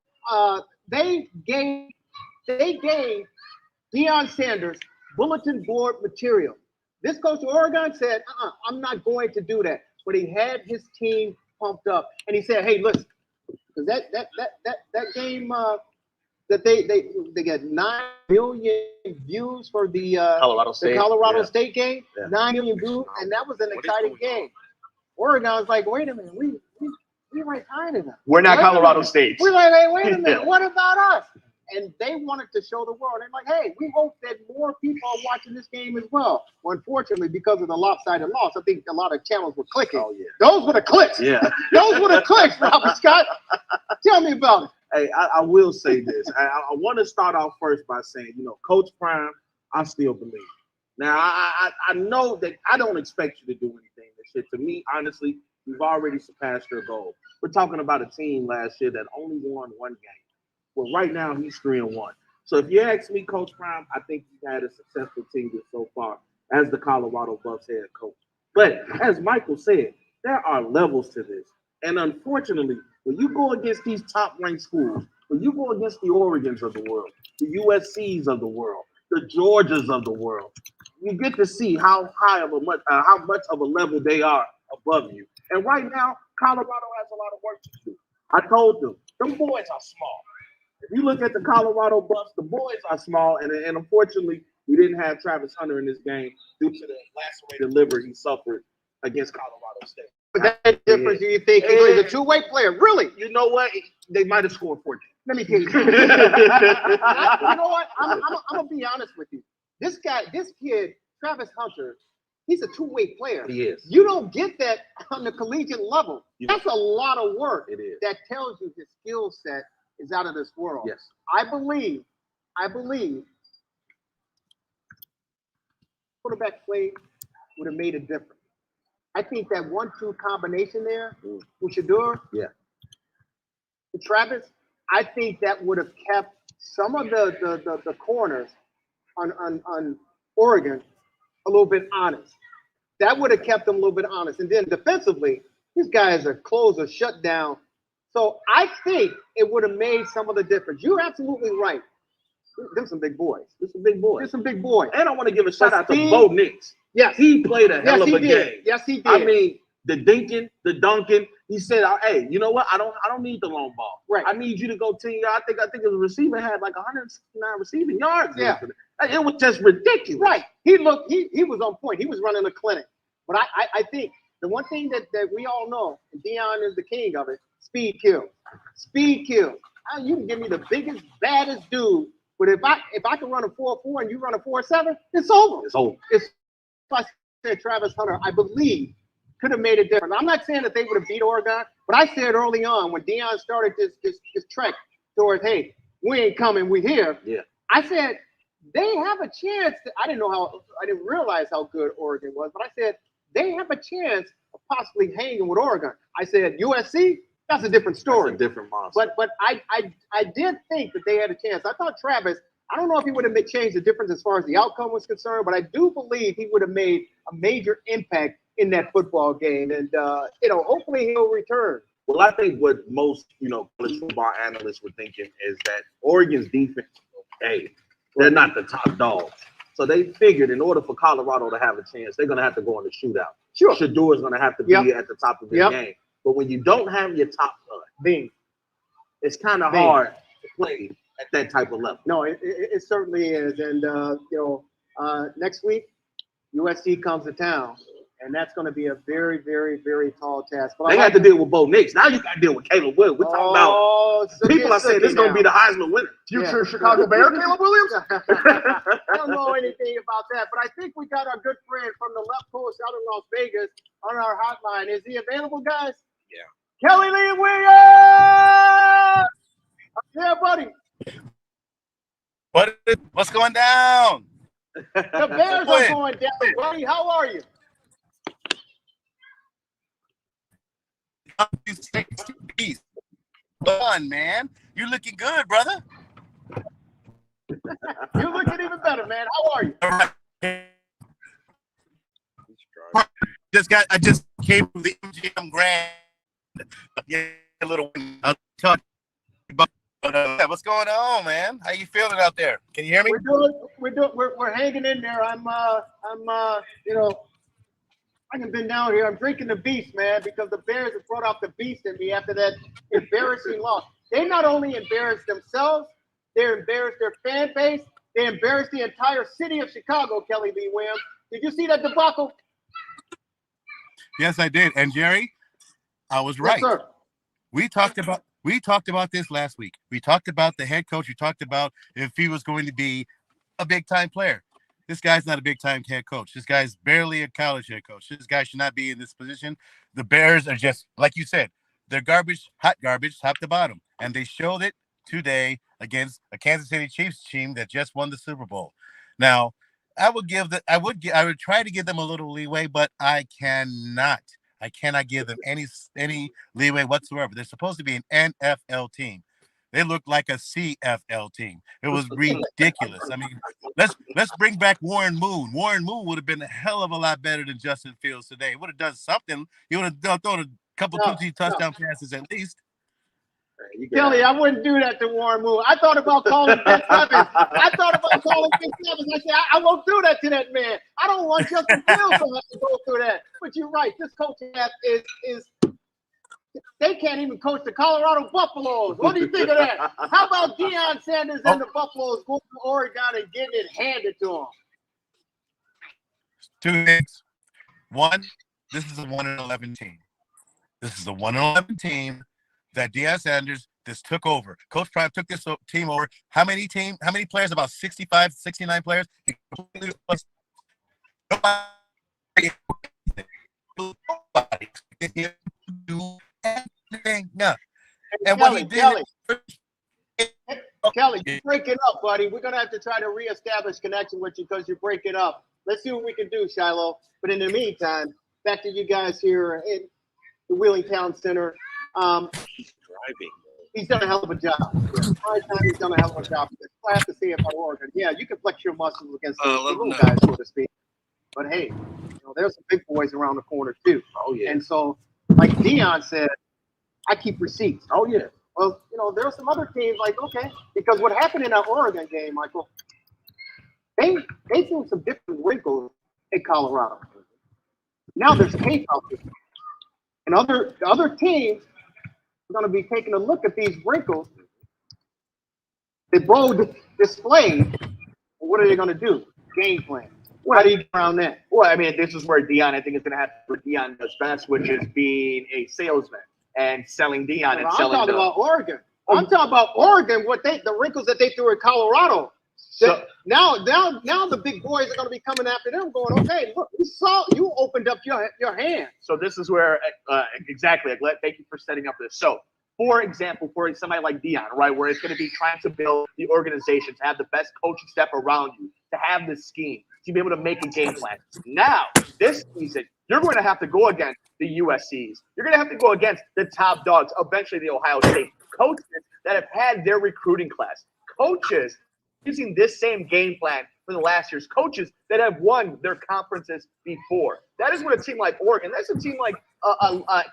they gave Deion Sanders bulletin board material. This coach of Oregon said, I'm not going to do that. But he had his team pumped up, and he said, hey, listen, because that game that they got 9 million views for the
Colorado
State game, 9 million views, and that was an exciting game. Oregon was like, wait a minute, we right behind them.
We're not Colorado State.
We're like, hey, wait a minute, what about us? And they wanted to show the world. They're like, hey, we hope that more people are watching this game as well. Well, unfortunately, because of the lopsided loss, I think a lot of channels were clicking.
Oh, yeah.
Those were the clicks.
Yeah.
Those were the clicks, Robert Scott. Tell me about it.
Hey, I will say this. I want to start off first by saying, Coach Prime, I still believe. Now, I know that I don't expect you to do anything this year. To me, honestly, you've already surpassed your goal. We're talking about a team last year that only won one game. Well, right now, he's 3-1. So if you ask me, Coach Prime, I think he's had a successful team so far as the Colorado Buffs head coach. But as Michael said, there are levels to this. And unfortunately, when you go against these top-ranked schools, when you go against the Oregons of the world, the USCs of the world, the Georgias of the world, you get to see how much of a level they are above you. And right now, Colorado has a lot of work to do. I told them boys are small. If you look at the Colorado Buffs, the boys are small, and unfortunately, we didn't have Travis Hunter in this game due to the lacerated liver he suffered against Colorado State.
But that difference, do you think he's a two-way player? Really?
You know what? They might have scored 14.
Let me tell you. You know what? I'm gonna be honest with you. This kid, Travis Hunter, he's a two-way player.
He is.
You don't get that on the collegiate level. That's a lot of work.
It is.
That tells you his skill set is out of this world.
Yes.
I believe quarterback play would have made a difference. I think that 1-2 combination there with Shador and Travis, I think that would have kept some of the corners on Oregon a little bit honest. That would have kept them a little bit honest. And then defensively, these guys are closed or shut down. So I think it would have made some of the difference. You're absolutely right. There's some big boys.
There's some big boys.
There's some big boys.
And I want to give a shout out to Bo Nix.
Yes.
He played a hell of a game.
Yes, he did.
I mean, the dinking, the dunking. He said, "Hey, you know what? I don't need the long ball.
Right.
I need you to go 10 yards. I think the receiver had like 169 receiving yards.
Yeah.
It was just ridiculous.
Right. He was on point. He was running a clinic. But I think the one thing that we all know, and Deion is the king of it, speed kills. Speed kills. You can give me the biggest, baddest dude, but if I can run a 4.4 and you run a 4.7, it's over.
It's over.
If I said Travis Hunter, I believe, could have made a difference. I'm not saying that they would have beat Oregon, but I said early on when Deion started this trek towards, hey, we ain't coming, we here.
Yeah.
I said they have a chance. I didn't realize how good Oregon was, but I said they have a chance of possibly hanging with Oregon. I said USC, that's a different story.
That's a different monster.
But I did think that they had a chance. I thought Travis, I don't know if he would have changed the difference as far as the outcome was concerned, but I do believe he would have made a major impact in that football game. And, hopefully he'll return.
Well, I think what most, college football analysts were thinking is that Oregon's defense, hey, they're not the top dogs. So they figured in order for Colorado to have a chance, they're going to have to go in the shootout.
Sure.
Shador is going to have to be at the top of his game. But when you don't have your top gun, it's kind of hard to play at that type of level.
No, it certainly is. And, next week, USC comes to town. And that's going to be a very, very, very tall task. But
they had to deal with Bo Nix. Now you got to deal with Caleb Williams. We're talking about people are saying this is going to be the Heisman winner. Future Chicago Bear, Caleb Williams?
I don't know anything about that, but I think we got our good friend from the left coast out of Las Vegas on our hotline. Is he available, guys?
Yeah.
Kelly Lee Williams! Yeah, buddy.
What's going down?
The Bears are going down. Buddy, how are you?
Fun, man. You're looking good, brother.
You're looking even better, man. How are you?
All right. I just came from the MGM Grand. Yeah, a little. I'll talk about what's going on, man. How you feeling out there? Can you hear me?
We're hanging in there. I haven't been down here. I'm drinking the beast, man, because the Bears have brought out the beast in me after that embarrassing loss. They not only embarrassed themselves, they embarrassed their fan base. They embarrassed the entire city of Chicago, Kelly Lee Williams. Did you see that debacle?
Yes, I did. And Jerry, I was right.
Yes, sir.
We talked about this last week. We talked about the head coach. We talked about if he was going to be a big-time player. This guy's not a big-time head coach. This guy's barely a college head coach. This guy should not be in this position. The Bears are just, like you said, they're garbage, hot garbage, top to bottom. And they showed it today against a Kansas City Chiefs team that just won the Super Bowl. Now, I would try to give them a little leeway, but I cannot. I cannot give them any leeway whatsoever. They're supposed to be an NFL team. They looked like a CFL team. It was ridiculous. I mean, let's bring back Warren Moon. Warren Moon would have been a hell of a lot better than Justin Fields today. Would have done something. He would have thrown a couple two touchdown passes at least.
Kelly, I wouldn't do that to Warren Moon. I thought about calling Ben Evans. I said, I won't do that to that man. I don't want Justin Fields to have to go through that. But you're right. This coaching staff is they can't even coach the Colorado Buffaloes. What do you think of that? How about Deion Sanders and the Buffaloes going to Oregon and getting it handed to them?
Two things. One, this is a 1-11 team. This is a 1-11 team that Deion Sanders just took over. Coach Prime took this team over. How many players? About 65, 69 players. Nobody do anything. No. And what he did.
Kelly, you're breaking up, buddy. We're going to have to try to reestablish connection with you because you're breaking up. Let's see what we can do, Shiloh. But in the meantime, back to you guys here in the Wheeling Town Center. He's done a hell of a job. He's done a hell of a job. I have to say about Oregon. Yeah, you can flex your muscles against the little guys, so to speak. But hey, there's some big boys around the corner too.
Oh yeah.
And so, like Deion said, I keep receipts.
Oh yeah.
Well, there are some other teams like, okay, because what happened in that Oregon game, Michael, they threw some different wrinkles in Colorado. Now there's tape out there. And other teams are going to be taking a look at these wrinkles that Bo displayed. What are they going to do? Game plan. How do you get around that?
Well, I mean, this is where Deion, I think, is going to have what Deion does best, which is being a salesman and selling Deion and selling.
I'm talking about Oregon. I'm talking about Oregon. The wrinkles that they threw in Colorado. So now the big boys are going to be coming after them, going, okay, look, we saw you opened up your hand.
So this is where exactly. Thank you for setting up this. So, for example, for somebody like Deion, right, where it's going to be trying to build the organization, to have the best coaching staff around you, to have the scheme, to be able to make a game plan. Now, this season, you're going to have to go against the USCs. You're going to have to go against the top dogs, eventually the Ohio State coaches that have had their recruiting class. Coaches using this same game plan for the last year's coaches that have won their conferences before. That is what a team like Oregon, that's a team like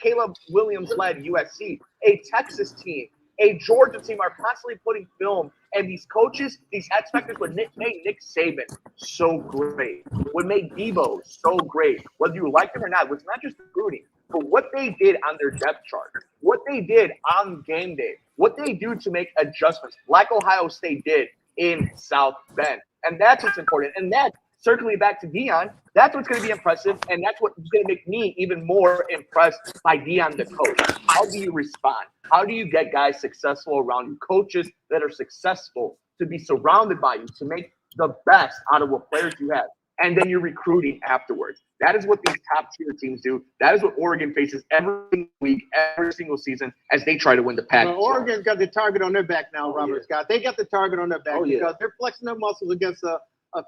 Caleb Williams-led USC, a Texas team, a Georgia team are constantly putting film, and these coaches, these X factors, what made Nick Saban so great, what made Debo so great, whether you like them or not, was not just recruiting, but what they did on their depth chart, what they did on game day, what they do to make adjustments, like Ohio State did in South Bend. And that's what's important. And that's circling back to Deion, that's what's going to be impressive, and that's what's going to make me even more impressed by Deion, the coach. How do you respond? How do you get guys successful around you, coaches that are successful, to be surrounded by you, to make the best out of what players you have, and then you're recruiting afterwards. That is what these top-tier teams do. That is what Oregon faces every single week, every single season, as they try to win the pack.
Well, Oregon's got the target on their back now, Robert Scott. They got the target on their back because they're flexing their muscles against a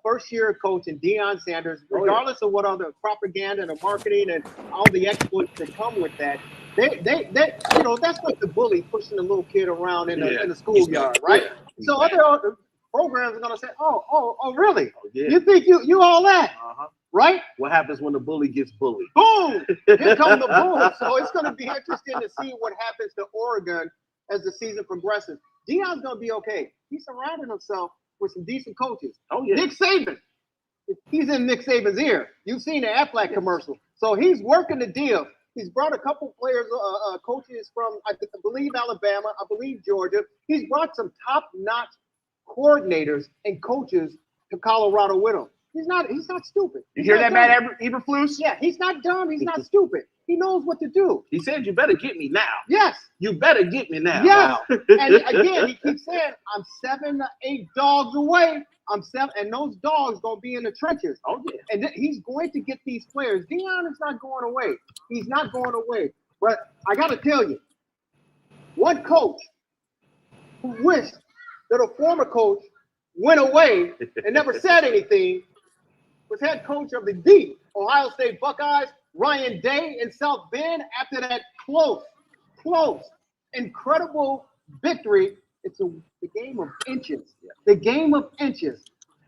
first-year coach in Deion Sanders, regardless of what other propaganda and the marketing and all the exploits that come with that. They that's like the bully pushing the little kid around in the schoolyard, right? So other programs are gonna say, oh, really? Oh, yeah. You think you all that, right?
What happens when the bully gets bullied?
Boom! Here comes the boom. So it's gonna be interesting to see what happens to Oregon as the season progresses. Deion's gonna be okay. He's surrounding himself with some decent coaches. Oh yeah. Nick Saban, he's in Nick Saban's ear. You've seen the Aflac commercial. So he's working the deal. He's brought a couple players, coaches from, I believe, Alabama, I believe Georgia. He's brought some top-notch coordinators and coaches to Colorado with him. He's not stupid.
You hear that, Matt Eberflus?
Yeah, he's not dumb. He's not stupid. He knows what to do.
He said, "You better get me now."
Yes.
You better get me now.
Yes.
Wow.
And again, he keeps saying, "I'm 7 to 8 dogs away. I'm 7, and those dogs gonna be in the trenches."
Oh yeah.
And he's going to get these players. Deion is not going away. He's not going away. But I got to tell you, one coach who wished that a former coach went away and never said anything was head coach of the Ohio State Buckeyes, Ryan Day in South Bend, after that close, incredible victory. It's the game of inches. The game of inches.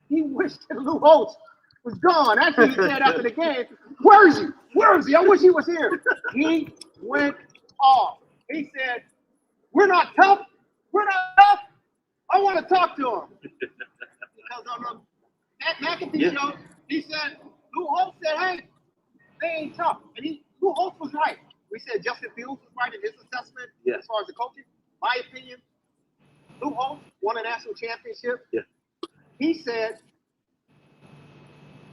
He wished that Lou Holtz was gone. Actually, he said after the game, "Where is he? Where is he? I wish he was here." He went off. He said, "We're not tough. We're not tough. I want to talk to him." Because on the Matt McAfee show, he said, Lou Holtz said, "Hey, they ain't tough." And Lou Holtz was right. We said Justin Fields was right in his assessment as far as the coaching. My opinion, Lou Holtz won a national championship. Yeah. He said,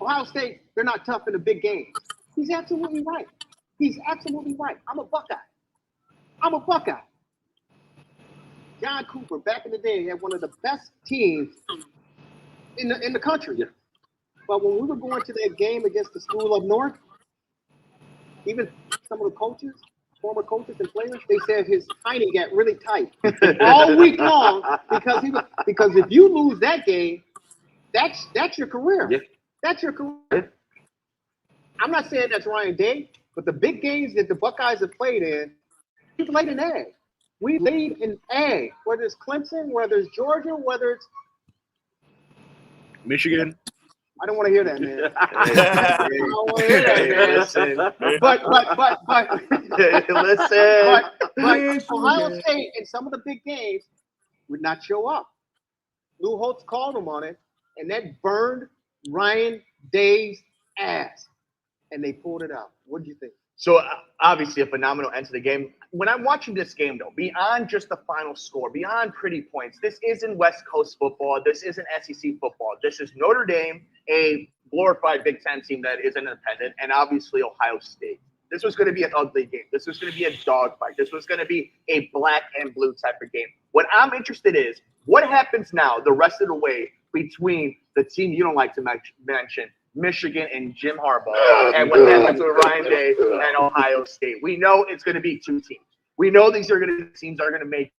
Ohio State, they're not tough in the big games. He's absolutely right. He's absolutely right. I'm a Buckeye. John Cooper, back in the day, had one of the best teams in the country. Yeah. But when we were going to that game against the school up north, even some of the coaches, former coaches and players, they said his timing got really tight all week long because if you lose that game, that's your career. Yeah. That's your career. I'm not saying that's Ryan Day, but the big games that the Buckeyes have played in, we played in A. We lead in A, whether it's Clemson, whether it's Georgia, whether it's
Michigan.
I don't want to hear that, man. I don't want to hear that, man. But
Listen.
but Ohio State in some of the big games would not show up. Lou Holtz called them on it, and that burned Ryan Day's ass, and they pulled it out. What do you think?
So obviously a phenomenal end to the game. When I'm watching this game, though, beyond just the final score, beyond pretty points, this isn't West Coast football. This isn't SEC football. This is Notre Dame, a glorified Big Ten team that is independent, and obviously Ohio State. This was going to be an ugly game. This was going to be a dogfight. This was going to be a black and blue type of game. What I'm interested in is what happens now the rest of the way between the team you don't like to mention, Michigan and Jim Harbaugh, and what happens with Ryan Day and Ohio State. We know it's going to be two teams. We know these are going to be the teams that are going to make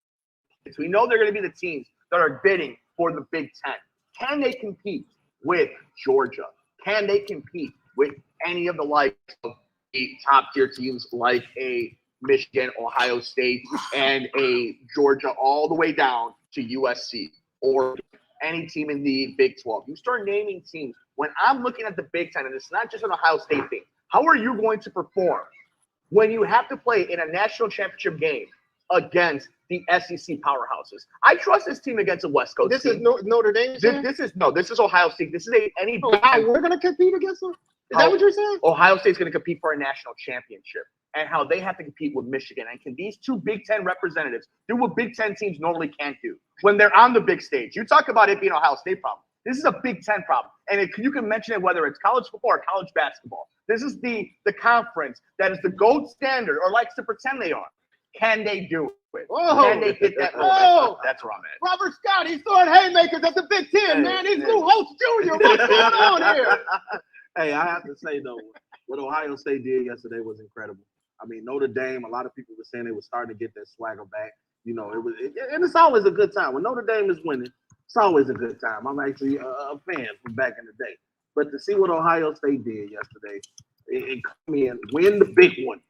it. We know they're going to be the teams that are bidding for the Big Ten. Can they compete with Georgia? Can they compete with any of the likes of the top tier teams like a Michigan, Ohio State, and a Georgia all the way down to USC or any team in the Big 12? You start naming teams. When I'm looking at the Big Ten, and it's not just an Ohio State thing, how are you going to perform when you have to play in a national championship game against the SEC powerhouses? I trust this team against a West Coast team.
This is Notre Dame?
This is Ohio State. This is any
we're going to compete against them? Is that what you're saying?
Ohio State's going to compete for a national championship, and how they have to compete with Michigan. And can these two Big Ten representatives do what Big Ten teams normally can't do when they're on the big stage? You talk about it being an Ohio State problem. This is a Big Ten problem. And you can mention it whether it's college football or college basketball. This is the conference that is the gold standard or likes to pretend they are. Can they do it?
Whoa.
Can they hit that
Whoa.
That's where I'm at.
Robert Scott, he's throwing haymakers at the Big Ten, man. He's Lou Holtz Jr. What's going on here?
Hey, I have to say, though, what Ohio State did yesterday was incredible. I mean, Notre Dame, a lot of people were saying they were starting to get their swagger back. You know, and it's always a good time. When Notre Dame is winning, it's always a good time. I'm actually a fan from back in the day. But to see what Ohio State did yesterday and come in, win the big one.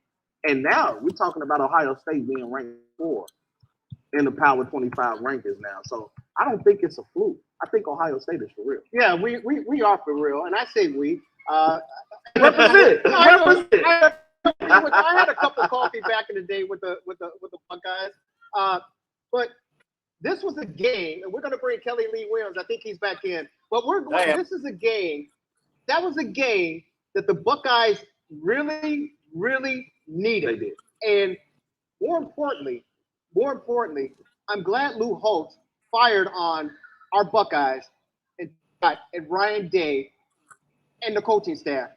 And now we're talking about Ohio State being ranked 4 in the Power 25 rankings now. So I don't think it's a fluke. I think Ohio State is for real.
Yeah, we are for real. And I say we.
Represent.
I had a cup of coffee back in the day with the Buckeyes. But this was a game, and we're going to bring Kelly Lee Williams. I think he's back in. But this is a game. That was a game that the Buckeyes really, really needed.
They did.
And more importantly, I'm glad Lou Holtz fired on our Buckeyes and Ryan Day and the coaching staff.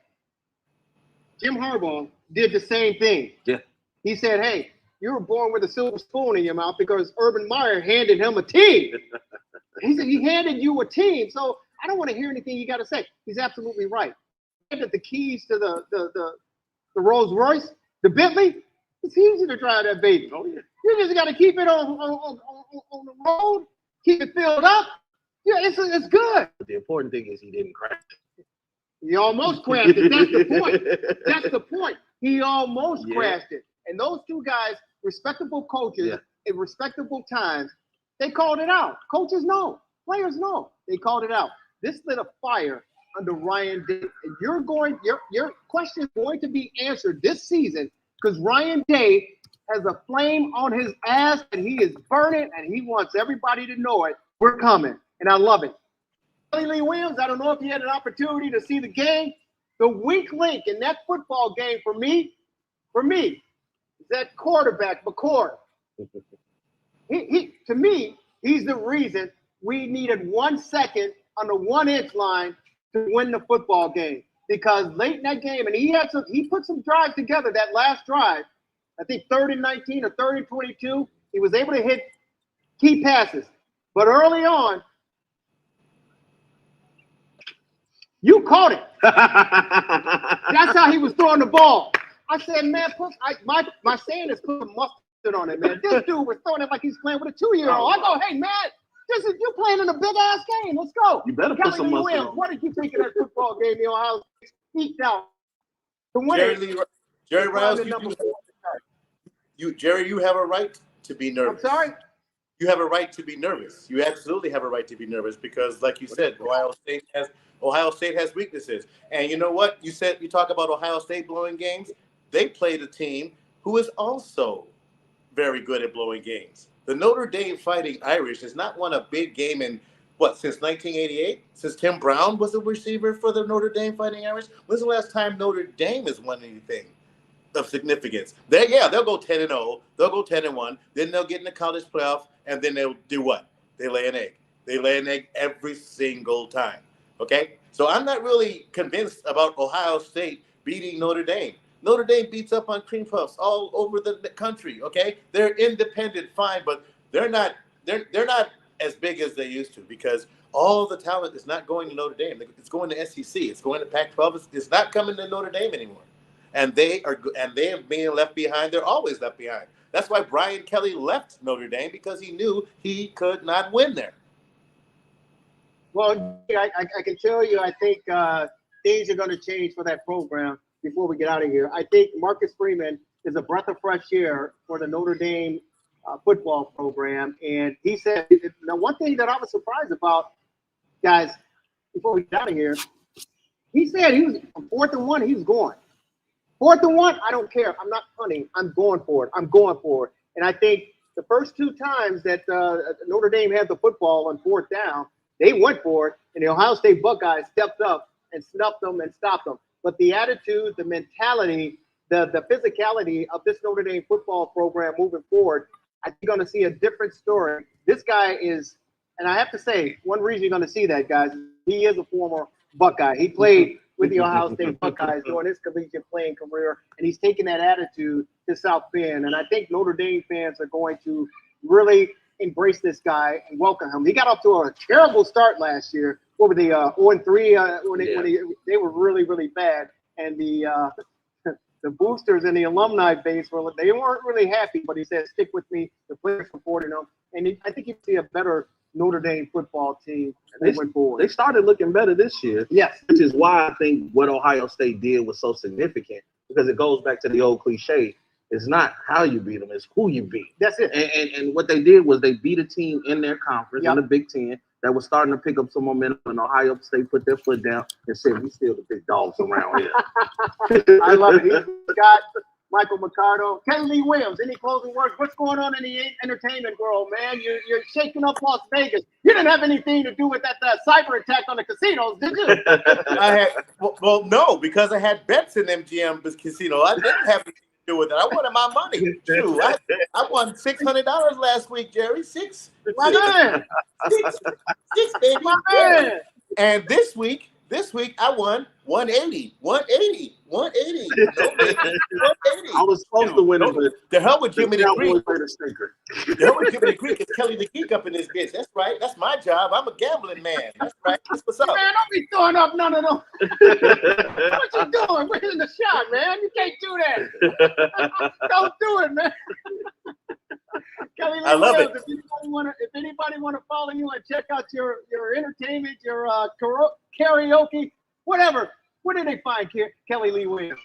Jim Harbaugh did the same thing.
Yeah.
He said, hey, you were born with a silver spoon in your mouth because Urban Meyer handed him a team. He said, he handed you a team. So I don't want to hear anything you got to say. He's absolutely right. That the keys to the Rolls Royce, the Bentley, it's easy to drive that baby.
Oh, yeah.
You just got to keep it on the road, keep it filled up. Yeah, it's good.
But the important thing is he didn't crash.
He almost crashed it. That's the point. That's the point. He almost crashed it. And those two guys, respectable coaches in respectable times, they called it out. Coaches know. Players know. They called it out. This lit a fire under Ryan Day. And your question is going to be answered this season because Ryan Day has a flame on his ass and he is burning and he wants everybody to know it. We're coming. And I love it. Kelly Lee Williams, I don't know if you had an opportunity to see the game. The weak link in that football game for me, is that quarterback, McCord. To me, he's the reason we needed 1 second on the 1 inch line to win the football game. Because late in that game, and he put some drives together, that last drive, I think 3rd and 19 or 3rd and 22, he was able to hit key passes. But early on, you caught it. That's how he was throwing the ball. I said, man, my saying is put mustard on it, man. This dude was throwing it like he's playing with a 2-year-old. I go, hey, man, You're playing in a big ass game. Let's go.
You better put
Kelly
some
Lee
muscle
Williams,
on.
what did you think of that football game? The Ohio State sneaked out to win it.
Jerry Riles,
Number 4.
Jerry, you have a right to be nervous.
I'm sorry?
You have a right to be nervous. You absolutely have a right to be nervous because, like you said, Ohio State has weaknesses. And you know what? You talk about Ohio State blowing games. They played a team who is also very good at blowing games. The Notre Dame Fighting Irish has not won a big game in since 1988? Since Tim Brown was the receiver for the Notre Dame Fighting Irish? When's the last time Notre Dame has won anything of significance? They'll go 10-0, they'll go 10-1, then they'll get in the college playoff, and then they'll do what? They lay an egg. They lay an egg every single time. Okay? So I'm not really convinced about Ohio State beating Notre Dame. Notre Dame beats up on cream puffs all over the country. Okay? They're independent, fine, but they're not as big as they used to because all the talent is not going to Notre Dame. It's going to SEC. It's going to Pac-12. It's not coming to Notre Dame anymore. And they are being left behind. They're always left behind. That's why Brian Kelly left Notre Dame because he knew he could not win there.
Well, I can tell you, I think things are going to change for that program before we get out of here. I think Marcus Freeman is a breath of fresh air for the Notre Dame football program. And he said, now one thing that I was surprised about, guys, before we get out of here, he said he was 4th and 1, he was going. 4th and 1, I don't care. I'm not punting. I'm going for it. I'm going for it. And I think the first 2 times that Notre Dame had the football on 4th down, they went for it, and the Ohio State Buckeyes stepped up and snuffed them and stopped them. But the attitude, the mentality, the physicality of this Notre Dame football program moving forward, I think you're going to see a different story. This guy is, and I have to say, one reason you're going to see that, guys, he is a former Buckeye. He played with the Ohio State Buckeyes during his collegiate playing career, and he's taken that attitude to South Bend. And I think Notre Dame fans are going to really embrace this guy and welcome him. He got off to a terrible start last year. What were they, 0-3 when they were really, really bad. And the boosters and the alumni base they weren't really happy, but he said, stick with me. The players supporting him. And I think you see a better Notre Dame football team moving forward.
They started looking better this year.
Yes.
Which is why I think what Ohio State did was so significant, because it goes back to the old cliche. It's not how you beat them, it's who you beat.
That's it.
And what they did was they beat a team in their conference, in the Big Ten, that was starting to pick up some momentum, and Ohio State put their foot down and said, we still the big dogs around here.
I love it. He's got Michael Mercado. Kelly Lee Williams, any closing words? What's going on in the entertainment world, man? You're shaking up Las Vegas. You didn't have anything to do with that cyber attack on the casinos, did you?
No, because I had bets in MGM Casino. I didn't have anything to do with it. I wanted my money. Shoot, I won $600 last week, Jerry. Six, baby. And this week I won 180. I
was supposed to win it, but
the hell would Jimmy the Greek. The hell would Jimmy the Greek is Kelly the Geek up in this bitch. That's right. That's my job. I'm a gambling man. That's right. That's what's up.
Man, don't be throwing up none of them. What you doing? We're in the shot, man. You can't do that. Don't do it, man. Kelly Lee
I love
Williams,
it.
If anybody want to follow you and check out your entertainment, your karaoke, whatever, where do they find Kelly Lee Williams?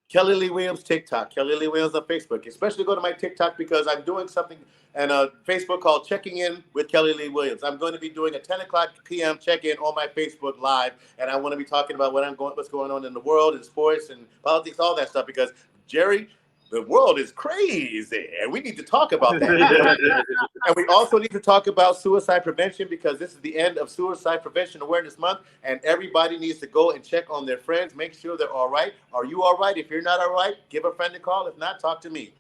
Kelly Lee Williams TikTok, Kelly Lee Williams on Facebook. Especially go to my TikTok because I'm doing something on Facebook called Checking In with Kelly Lee Williams. I'm going to be doing a 10 o'clock p.m. check-in on my Facebook Live, and I want to be talking about what's going on in the world, in sports and politics, all that stuff, because, Jerry, the world is crazy, and we need to talk about that. And we also need to talk about suicide prevention because this is the end of Suicide Prevention Awareness Month, and everybody needs to go and check on their friends, make sure they're all right. Are you all right? If you're not all right, give a friend a call. If not, talk to me.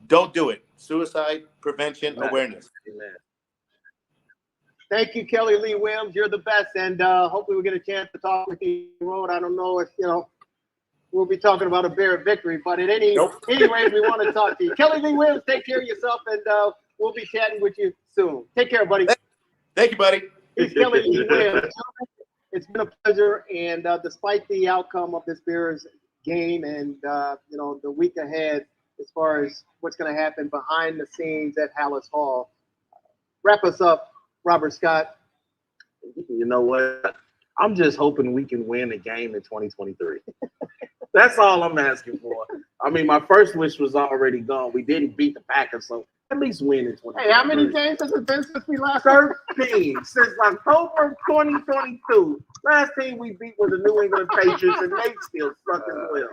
Don't do it. Suicide Prevention Awareness.
Amen.
Thank you, Kelly Lee Williams. You're the best, and hopefully we get a chance to talk with you on the road. I don't know if, we'll be talking about a Bear victory, but anyway, we want to talk to you. Kelly Lee Williams, take care of yourself, and we'll be chatting with you soon. Take care, buddy.
Thank you, buddy.
It's Kelly Lee Williams. It's been a pleasure, and despite the outcome of this Bears game and, the week ahead as far as what's going to happen behind the scenes at Hallis Hall, wrap us up Robert Scott.
You know what? I'm just hoping we can win a game in 2023. That's all I'm asking for. I mean, my first wish was already gone. We didn't beat the Packers, so at least win in 2023.
Hey, how many games has it been since we last?
13 since October 2022. Last team we beat was the New England Patriots, and they still suck as well.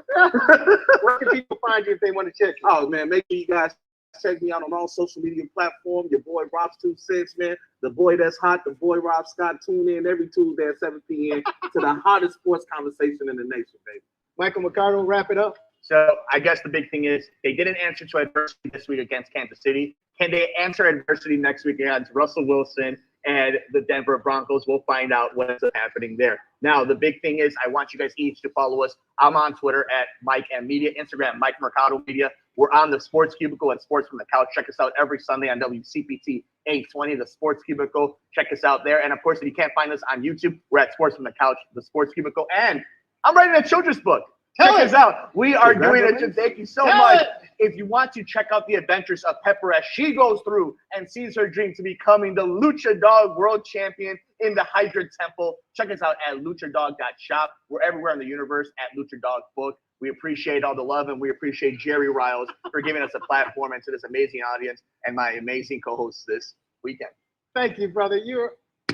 Where can people find you if they want to check you?
Oh man, make sure you guys check me out on all social media platforms. Your boy Rob's 2 Cents, man. The boy that's hot, the boy Rob Scott. Tune in every Tuesday at 7 p.m. to the hottest sports conversation in the nation, baby.
Michael Mercado, wrap it up.
So I guess the big thing is they didn't answer to adversity this week against Kansas City. Can they answer adversity next week against Russell Wilson and the Denver Broncos? We'll find out what's happening there. Now, the big thing is I want you guys each to follow us. I'm on Twitter at Mike M Media, Instagram, Mike Mercado Media. We're on the Sports Cubicle at Sports from the Couch. Check us out every Sunday on WCPT 820, the Sports Cubicle. Check us out there. And, of course, if you can't find us on YouTube, we're at Sports from the Couch, the Sports Cubicle. And I'm writing a children's book. Check us out. We are doing it. Thank you so much. If you want to check out the adventures of Pepper as she goes through and sees her dream to becoming the Lucha Dog World Champion in the Hydra Temple, check us out at luchadog.shop. We're everywhere in the universe at Lucha Dog Book. We appreciate all the love, and we appreciate Jerry Riles for giving us a platform and to this amazing audience and my amazing co-hosts this weekend.
Thank you, brother.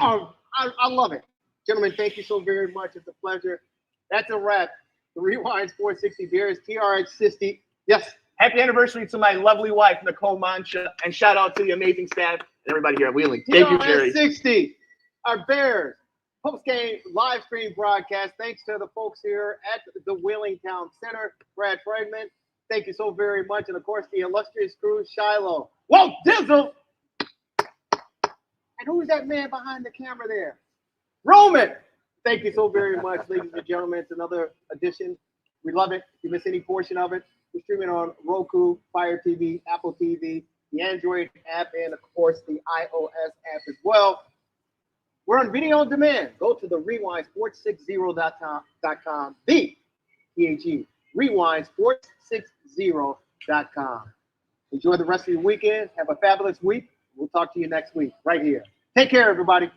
I love it. Gentlemen, thank you so very much. It's a pleasure. That's a wrap. The Rewind Sports 60 Bears, TRX 60. Yes.
Happy anniversary to my lovely wife, Nicole Mancha, and shout out to the amazing staff and everybody here at Wheeling. Thank you, Jerry.
TRX 60, our Bears post-game live stream broadcast. Thanks to the folks here at the Wheeling Town Center. Brad Friedman, thank you so very much. And, of course, the illustrious crew, Shiloh. Whoa, Dizzle! And who's that man behind the camera there? Roman! Thank you so very much, ladies and gentlemen. It's another edition. We love it. If you miss any portion of it, we're streaming on Roku, Fire TV, Apple TV, the Android app, and, of course, the iOS app as well. We're on video on demand. Go to the rewindsports60.com, the THE, rewindsports60.com. Enjoy the rest of your weekend. Have a fabulous week. We'll talk to you next week right here. Take care, everybody.